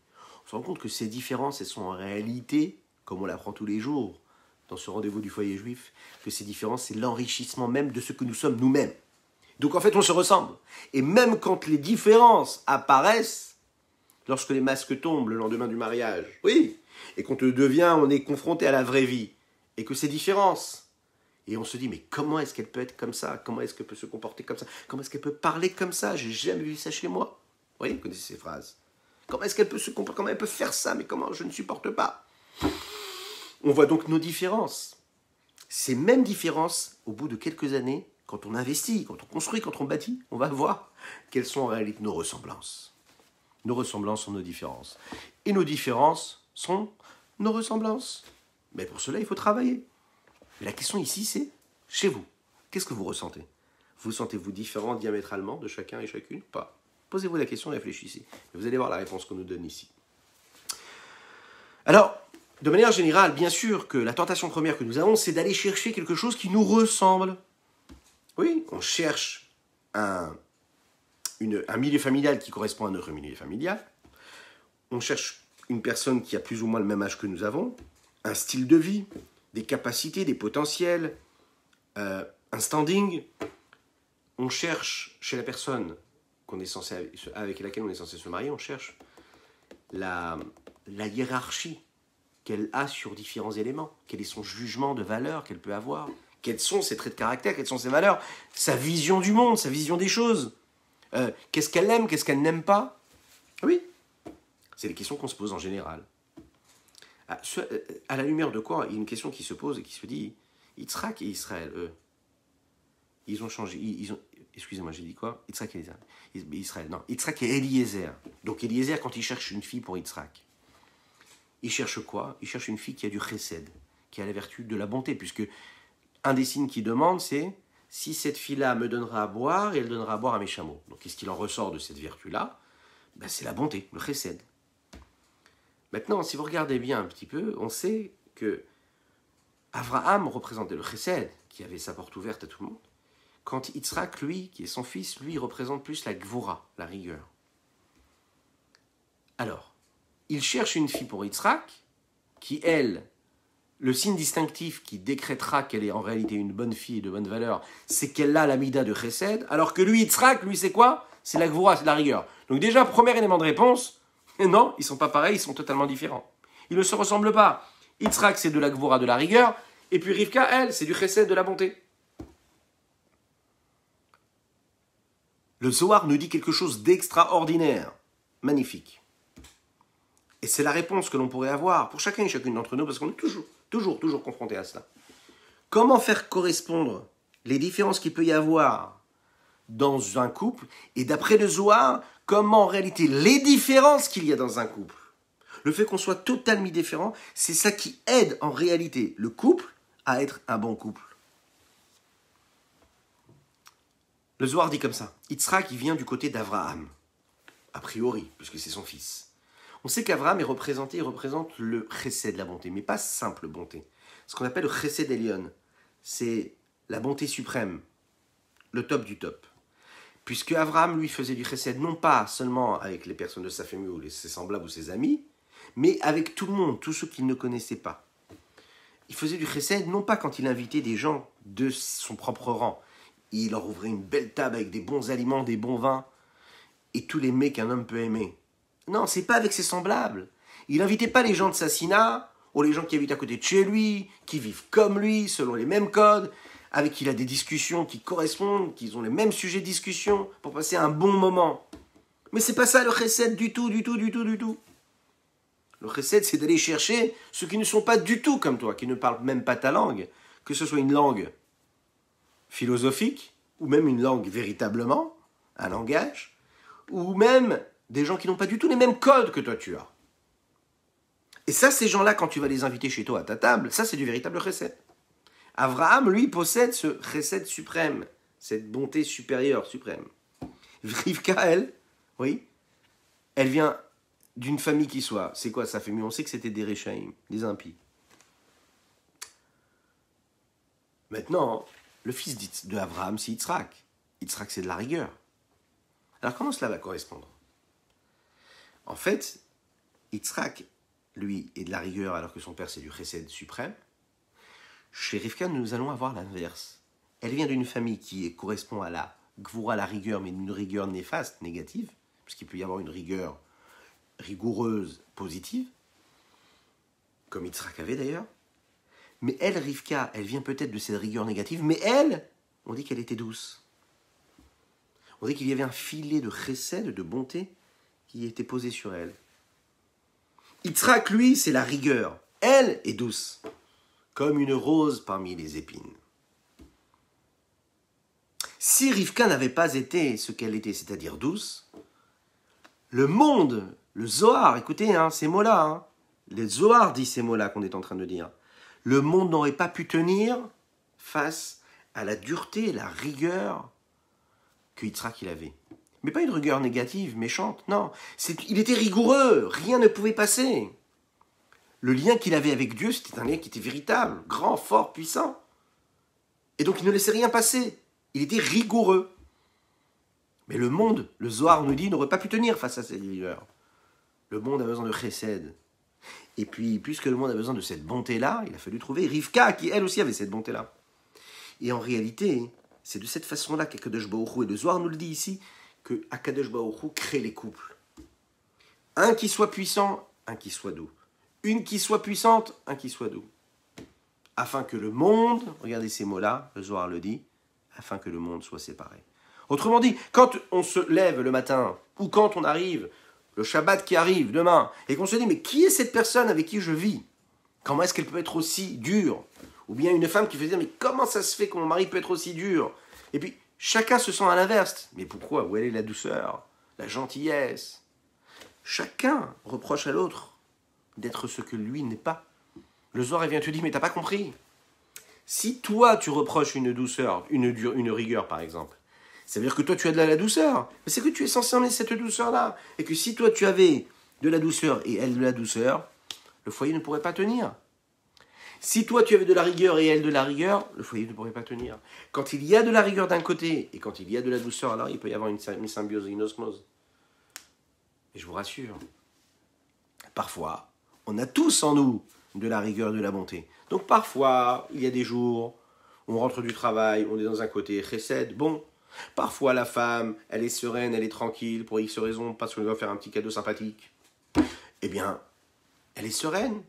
on se rend compte que ces différences, elles sont en réalité, comme on l'apprend tous les jours, dans ce rendez-vous du foyer juif, que ces différences, c'est l'enrichissement même de ce que nous sommes nous-mêmes. Donc en fait, on se ressemble. Et même quand les différences apparaissent, lorsque les masques tombent le lendemain du mariage, oui, et qu'on on est confronté à la vraie vie, et que ces différences, et on se dit, mais comment est-ce qu'elle peut être comme ça? Comment est-ce qu'elle peut se comporter comme ça? Comment est-ce qu'elle peut parler comme ça? J'ai jamais vu ça chez moi. Vous voyez, vous connaissez ces phrases. Comment est-ce qu'elle peut se comporter? Comment elle peut faire ça? Mais comment? Je ne supporte pas. On voit donc nos différences. Ces mêmes différences, au bout de quelques années, quand on investit, quand on construit, quand on bâtit, on va voir quelles sont en réalité nos ressemblances. Nos ressemblances sont nos différences. Et nos différences sont nos ressemblances. Mais pour cela, il faut travailler. Mais la question ici, c'est chez vous. Qu'est-ce que vous ressentez? Vous sentez-vous différent diamétralement de chacun et chacune? Pas. Posez-vous la question et réfléchissez. Et vous allez voir la réponse qu'on nous donne ici. Alors, de manière générale, bien sûr que la tentation première que nous avons, c'est d'aller chercher quelque chose qui nous ressemble. Oui, on cherche un milieu familial qui correspond à notre milieu familial. On cherche une personne qui a plus ou moins le même âge que nous avons, un style de vie, des capacités, des potentiels, un standing. On cherche chez la personne avec laquelle on est censé se marier, on cherche la hiérarchie qu'elle a sur différents éléments, quel est son jugement de valeur qu'elle peut avoir, quels sont ses traits de caractère, quelles sont ses valeurs, sa vision du monde, sa vision des choses, qu'est-ce qu'elle aime, qu'est-ce qu'elle n'aime pas. Oui, c'est les questions qu'on se pose en général. À la lumière de quoi, il y a une question qui se pose et qui se dit, Yitzhak et Israël, ils ont changé, excusez-moi, j'ai dit quoi? Yitzhak et Israël, non, Yitzhak et Eliezer. Donc Eliezer, quand il cherche une fille pour Yitzhak, il cherche quoi? Il cherche une fille qui a du chesed, qui a la vertu de la bonté, puisque un des signes qu'il demande, c'est si cette fille-là me donnera à boire, et elle donnera à boire à mes chameaux. Donc qu'est-ce qu'il en ressort de cette vertu-là? Ben, c'est la bonté, le chesed. Maintenant, si vous regardez bien un petit peu, on sait que Abraham représentait le chesed, qui avait sa porte ouverte à tout le monde, quand Yitzhak, lui, qui est son fils, lui, représente plus la gvura, la rigueur. Alors, il cherche une fille pour Yitzhak, qui, elle, le signe distinctif qui décrétera qu'elle est en réalité une bonne fille de bonne valeur, c'est qu'elle a la mida de chesed, alors que lui, Yitzhak, lui, c'est quoi? C'est la gvura, c'est la rigueur. Donc déjà, premier élément de réponse, non, ils ne sont pas pareils, ils sont totalement différents. Ils ne se ressemblent pas. Yitzhak, c'est de la gvura, de la rigueur, et puis Rivka, elle, c'est du chesed, de la bonté. Le Zohar nous dit quelque chose d'extraordinaire, magnifique. Et c'est la réponse que l'on pourrait avoir pour chacun et chacune d'entre nous, parce qu'on est toujours confronté à cela. Comment faire correspondre les différences qu'il peut y avoir dans un couple, et d'après le Zohar, comment en réalité les différences qu'il y a dans un couple, le fait qu'on soit totalement différent, c'est ça qui aide en réalité le couple à être un bon couple. Le Zohar dit comme ça, Yitzhak il vient du côté d'Abraham, a priori, puisque c'est son fils. On sait qu'Abraham il représente le chesed, la bonté, mais pas simple bonté. Ce qu'on appelle le chesed Elion, c'est la bonté suprême, le top du top. Puisque Abraham, lui, faisait du chesed, non pas seulement avec les personnes de sa famille ou ses semblables ou ses amis, mais avec tout le monde, tous ceux qu'il ne connaissait pas. Il faisait du chesed, non pas quand il invitait des gens de son propre rang. Il leur ouvrait une belle table avec des bons aliments, des bons vins, et tous les mets qu'un homme peut aimer. Non, c'est pas avec ses semblables. Il n'invitait pas les gens de Sassina, ou les gens qui habitent à côté de chez lui, qui vivent comme lui, selon les mêmes codes, avec qui il a des discussions qui correspondent, qui ont les mêmes sujets de discussion, pour passer un bon moment. Mais c'est pas ça le chesed du tout, du tout, du tout, du tout. Le chesed, c'est d'aller chercher ceux qui ne sont pas du tout comme toi, qui ne parlent même pas ta langue, que ce soit une langue philosophique, ou même une langue véritablement, un langage, ou même des gens qui n'ont pas du tout les mêmes codes que toi tu as. Et ça, ces gens-là, quand tu vas les inviter chez toi à ta table, ça c'est du véritable chesed. Abraham, lui, possède ce chesed suprême, cette bonté supérieure, suprême. Rivka, elle, oui, elle vient d'une famille qui soit, c'est quoi sa famille? On sait que c'était des Réchaïm, des impies. Maintenant, le fils d'Abraham, c'est Yitzhak. Yitzhak, c'est de la rigueur. Alors comment cela va correspondre? En fait, Yitzhak, lui, est de la rigueur alors que son père, c'est du chesed suprême. Chez Rivka, nous allons avoir l'inverse. Elle vient d'une famille qui correspond à la gvoura, la rigueur, mais une rigueur néfaste, négative, puisqu'il peut y avoir une rigueur rigoureuse, positive, comme Yitzhak avait d'ailleurs. Mais elle, Rivka, elle vient peut-être de cette rigueur négative, mais elle, on dit qu'elle était douce. On dit qu'il y avait un filet de chesed, de bonté, qui était posé sur elle. Yitzhak, lui, c'est la rigueur. Elle est douce, comme une rose parmi les épines. Si Rivka n'avait pas été ce qu'elle était, c'est-à-dire douce, le monde, le Zohar, écoutez ces mots-là, le Zohar dit ces mots-là qu'on est en train de dire, le monde n'aurait pas pu tenir face à la dureté et la rigueur que Yitzhak il avait. Mais pas une rigueur négative, méchante, non. Il était rigoureux, rien ne pouvait passer. Le lien qu'il avait avec Dieu, c'était un lien qui était véritable, grand, fort, puissant. Et donc il ne laissait rien passer. Il était rigoureux. Mais le monde, le Zohar nous dit, n'aurait pas pu tenir face à cette rigueur. Le monde a besoin de chesed. Et puis, puisque le monde a besoin de cette bonté-là, il a fallu trouver Rivka, qui elle aussi avait cette bonté-là. Et en réalité, c'est de cette façon-là qu'Akadosh Baruch Hu, et le Zohar nous le dit ici, que Akadosh Baruch Hu crée les couples. Un qui soit puissant, un qui soit doux. Une qui soit puissante, un qui soit doux. Afin que le monde, regardez ces mots-là, le Zohar le dit, afin que le monde soit séparé. Autrement dit, quand on se lève le matin, ou quand on arrive, le Shabbat qui arrive demain, et qu'on se dit, mais qui est cette personne avec qui je vis? Comment est-ce qu'elle peut être aussi dure? Ou bien une femme qui fait dire, mais comment ça se fait que mon mari peut être aussi dur? Et puis, chacun se sent à l'inverse. Mais pourquoi? Où elle est la douceur, la gentillesse? Chacun reproche à l'autre d'être ce que lui n'est pas. Le Zohar vient te dire, mais t'as pas compris. Si toi, tu reproches une douceur, une rigueur par exemple, ça veut dire que toi, tu as de la douceur. Mais c'est que tu es censé emmener cette douceur-là. Et que si toi, tu avais de la douceur et elle de la douceur, le foyer ne pourrait pas tenir. Si toi, tu avais de la rigueur et elle de la rigueur, le foyer ne pourrait pas tenir. Quand il y a de la rigueur d'un côté et quand il y a de la douceur, alors il peut y avoir une symbiose, une osmose. Et je vous rassure, parfois, on a tous en nous de la rigueur et de la bonté. Donc parfois, il y a des jours, on rentre du travail, on est dans un côté chesed, bon. Parfois, la femme, elle est sereine, elle est tranquille, pour X raisons, parce qu'on doit faire un petit cadeau sympathique. Eh bien, elle est sereine.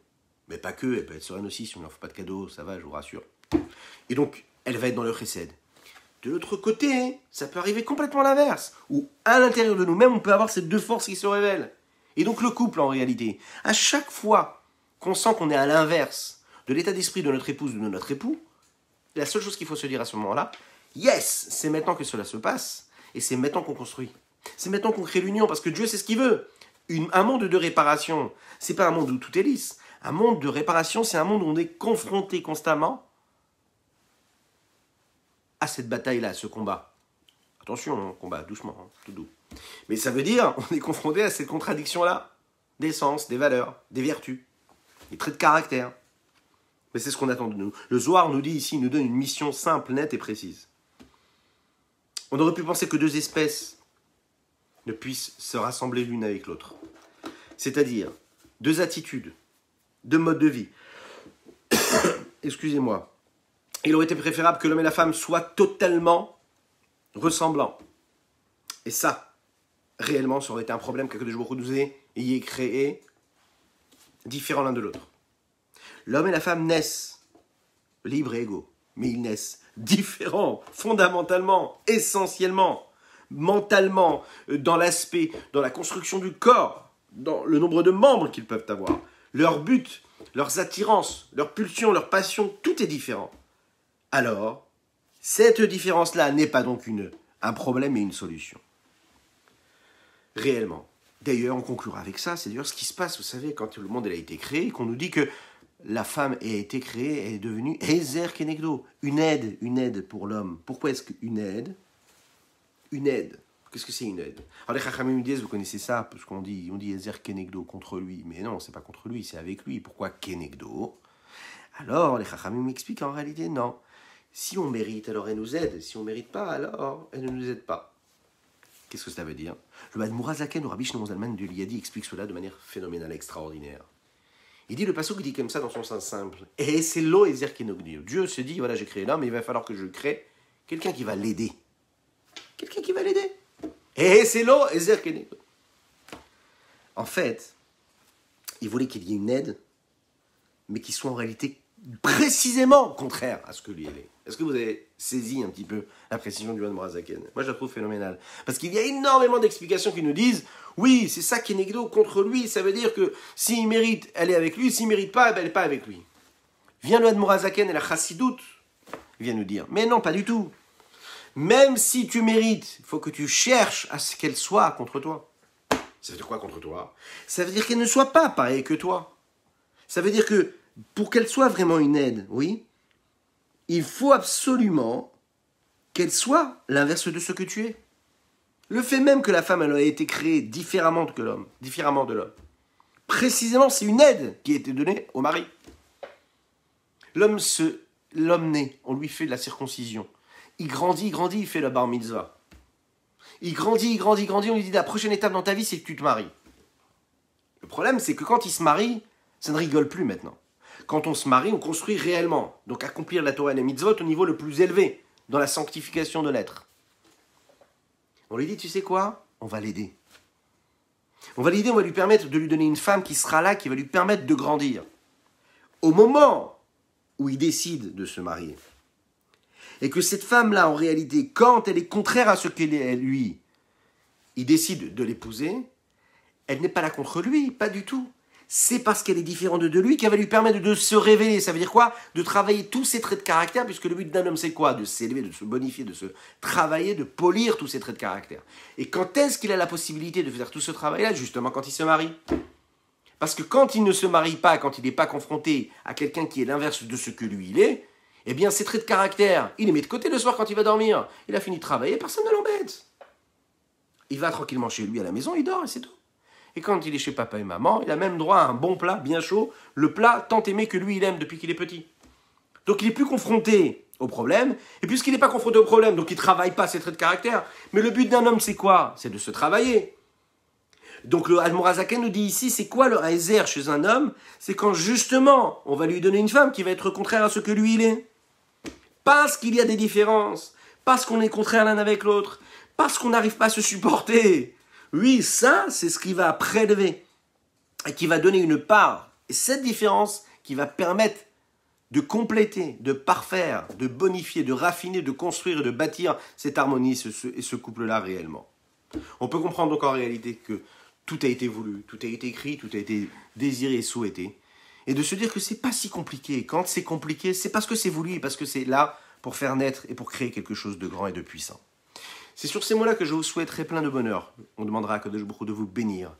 Mais pas que, elle peut être sereine aussi, si on ne leur fait pas de cadeau, ça va, je vous rassure. Et donc, elle va être dans le chesed. De l'autre côté, ça peut arriver complètement l'inverse, où à l'intérieur de nous-mêmes, on peut avoir ces deux forces qui se révèlent. Et donc le couple, en réalité, à chaque fois qu'on sent qu'on est à l'inverse de l'état d'esprit de notre épouse ou de notre époux, la seule chose qu'il faut se dire à ce moment-là, yes, c'est maintenant que cela se passe, et c'est maintenant qu'on construit. C'est maintenant qu'on crée l'union, parce que Dieu sait ce qu'il veut. Un monde de réparation, c'est pas un monde où tout est lisse. Un monde de réparation, c'est un monde où on est confronté constamment à cette bataille-là, à ce combat. Attention, combat, doucement, tout doux. Mais ça veut dire, on est confronté à cette contradiction-là, des sens, des valeurs, des vertus, des traits de caractère. Mais c'est ce qu'on attend de nous. Le Zohar nous dit ici, il nous donne une mission simple, nette et précise. On aurait pu penser que deux espèces ne puissent se rassembler l'une avec l'autre. C'est-à-dire deux attitudes, deux modes de vie. Excusez-moi. Il aurait été préférable que l'homme et la femme soient totalement ressemblants. Et ça, réellement, ça aurait été un problème que Akadosh Baruch Hu nous ait créé différents l'un de l'autre. L'homme et la femme naissent libres et égaux, mais ils naissent différents, fondamentalement, essentiellement, mentalement, dans l'aspect, dans la construction du corps, dans le nombre de membres qu'ils peuvent avoir, leur but, leurs attirances, leurs pulsions, leurs passions, tout est différent. Alors, cette différence-là n'est pas donc un problème et une solution. Réellement. D'ailleurs, on conclura avec ça, c'est d'ailleurs ce qui se passe, vous savez, quand le monde a été créé, qu'on nous dit que la femme a été créée, elle est devenue Ezer Kenegdo, une aide pour l'homme. Pourquoi est-ce qu'une aide? Une aide. Qu'est-ce que c'est une aide? Alors les Chachamim disent, vous connaissez ça, parce qu'on dit Ezer Kenegdo contre lui, mais non, c'est pas contre lui, c'est avec lui. Pourquoi Kenegdo? Alors les Chachamim expliquent en réalité, non. Si on mérite, alors elle nous aide. Si on ne mérite pas, alors elle ne nous aide pas. Qu'est-ce que ça veut dire? Le Admoura Zaken, le Rabbi Shlomo Zalman de Liadi, explique cela de manière phénoménale, extraordinaire. Il dit, le pasuk dit comme ça dans son sens simple. Et c'est l'eau Ezer Kenegdo. Dieu se dit, voilà, j'ai créé l'homme, mais il va falloir que je crée quelqu'un qui va l'aider. Quelqu'un qui va l'aider. Et c'est l'eau Ezer Kenegdo. En fait, il voulait qu'il y ait une aide, mais qui soit en réalité précisément contraire à ce que lui elle est. Est-ce que vous avez saisi un petit peu la précision du Admoura Zaken? Moi, je la trouve phénoménale. Parce qu'il y a énormément d'explications qui nous disent, oui, c'est ça Kenegdo contre lui, ça veut dire que s'il mérite, elle est avec lui, s'il ne mérite pas, elle n'est pas avec lui. Vient le Admoura Zaken et la Chassidoute, vient nous dire, mais non, pas du tout. Même si tu mérites, il faut que tu cherches à ce qu'elle soit contre toi. Ça veut dire quoi contre toi? Ça veut dire qu'elle ne soit pas pareille que toi. Ça veut dire que pour qu'elle soit vraiment une aide, oui, il faut absolument qu'elle soit l'inverse de ce que tu es. Le fait même que la femme elle a été créée différemment de l'homme, précisément c'est une aide qui a été donnée au mari. L'homme naît, on lui fait de la circoncision. Il grandit, il fait le bar mitzvah. Il grandit, on lui dit la prochaine étape dans ta vie c'est que tu te maries. Le problème c'est que quand il se marie, ça ne rigole plus maintenant. Quand on se marie, on construit réellement. Donc accomplir la Torah et les mitzvot au niveau le plus élevé, dans la sanctification de l'être. On lui dit, tu sais quoi? On va l'aider. On va l'aider, on va lui permettre de lui donner une femme qui sera là, qui va lui permettre de grandir. Au moment où il décide de se marier, et que cette femme-là, en réalité, quand elle est contraire à ce qu'elle est lui, il décide de l'épouser, elle n'est pas là contre lui, pas du tout. C'est parce qu'elle est différente de lui qu'elle va lui permettre de se révéler. Ça veut dire quoi? De travailler tous ses traits de caractère, puisque le but d'un homme, c'est quoi? De s'élever, de se bonifier, de se travailler, de polir tous ses traits de caractère. Et quand est-ce qu'il a la possibilité de faire tout ce travail-là? Justement quand il se marie. Parce que quand il ne se marie pas, quand il n'est pas confronté à quelqu'un qui est l'inverse de ce que lui il est, eh bien ses traits de caractère, il les met de côté le soir quand il va dormir. Il a fini de travailler, personne ne l'embête. Il va tranquillement chez lui à la maison, il dort et c'est tout. Et quand il est chez papa et maman, il a même droit à un bon plat, bien chaud, le plat tant aimé que lui il aime depuis qu'il est petit. Donc il n'est plus confronté au problème, et puisqu'il n'est pas confronté au problème, donc il ne travaille pas ses traits de caractère. Mais le but d'un homme c'est quoi? C'est de se travailler. Donc le Admoura Zaken nous dit ici, c'est quoi le Haézer chez un homme? C'est quand justement on va lui donner une femme qui va être contraire à ce que lui il est. Parce qu'il y a des différences, parce qu'on est contraire l'un avec l'autre, parce qu'on n'arrive pas à se supporter. Oui, ça, c'est ce qui va prélever et qui va donner une part. Et cette différence qui va permettre de compléter, de parfaire, de bonifier, de raffiner, de construire et de bâtir cette harmonie et ce couple-là réellement. On peut comprendre donc en réalité que tout a été voulu, tout a été écrit, tout a été désiré et souhaité. Et de se dire que c'est pas si compliqué. Quand c'est compliqué, c'est parce que c'est voulu et parce que c'est là pour faire naître et pour créer quelque chose de grand et de puissant. C'est sur ces mots-là que je vous souhaiterai plein de bonheur. On demandera à Kadosh Baruch Hu de vous bénir,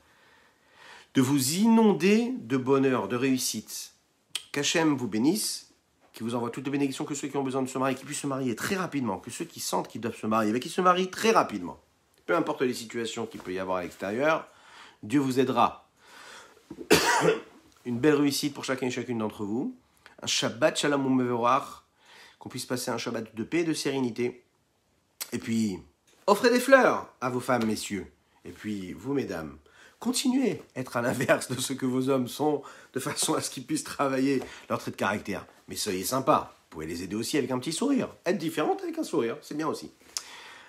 de vous inonder de bonheur, de réussite. Qu'Hachem vous bénisse, qu'il vous envoie toutes les bénédictions, que ceux qui ont besoin de se marier, qui puissent se marier très rapidement, que ceux qui sentent qu'ils doivent se marier, qu'ils se marient très rapidement. Peu importe les situations qu'il peut y avoir à l'extérieur, Dieu vous aidera. Une belle réussite pour chacun et chacune d'entre vous. Un Shabbat Shalom Umevorach, qu'on puisse passer un Shabbat de paix et de sérénité. Et puis, Offrez des fleurs à vos femmes, messieurs. Et puis, vous, mesdames, continuez à être à l'inverse de ce que vos hommes sont, de façon à ce qu'ils puissent travailler leur trait de caractère. Mais soyez sympas. Vous pouvez les aider aussi avec un petit sourire. Être différente avec un sourire, c'est bien aussi.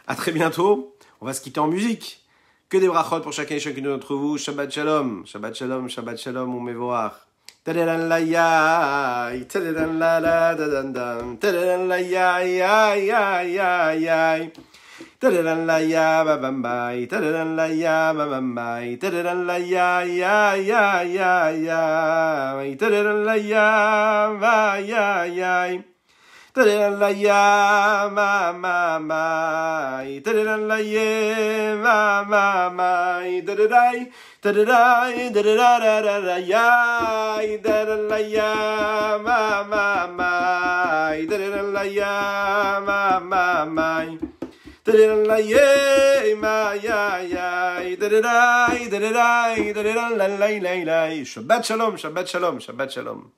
À très bientôt. On va se quitter en musique. Que des brachot pour chacun et chacune d'entre vous. Shabbat shalom. Shabbat shalom, Shabbat shalom, ou mevorach. Tadadan la yai, tadadan la la dadandam, tadadan la yai, yai, yai, yai, yai. Tadadan la ya babambai, tadadan la ya babambai, tadadan la ya ya ya ya ya, tadadan la ya va ya ya. Tadadan la ya ma ma ma, tadadan la ye ma ma ma, tadadai, tadadai, tadadada ya, tadadan la ya ma ma ma, tadadan la ya ma ma ma. La ma ya ya, Shabbat shalom, Shabbat shalom, Shabbat shalom.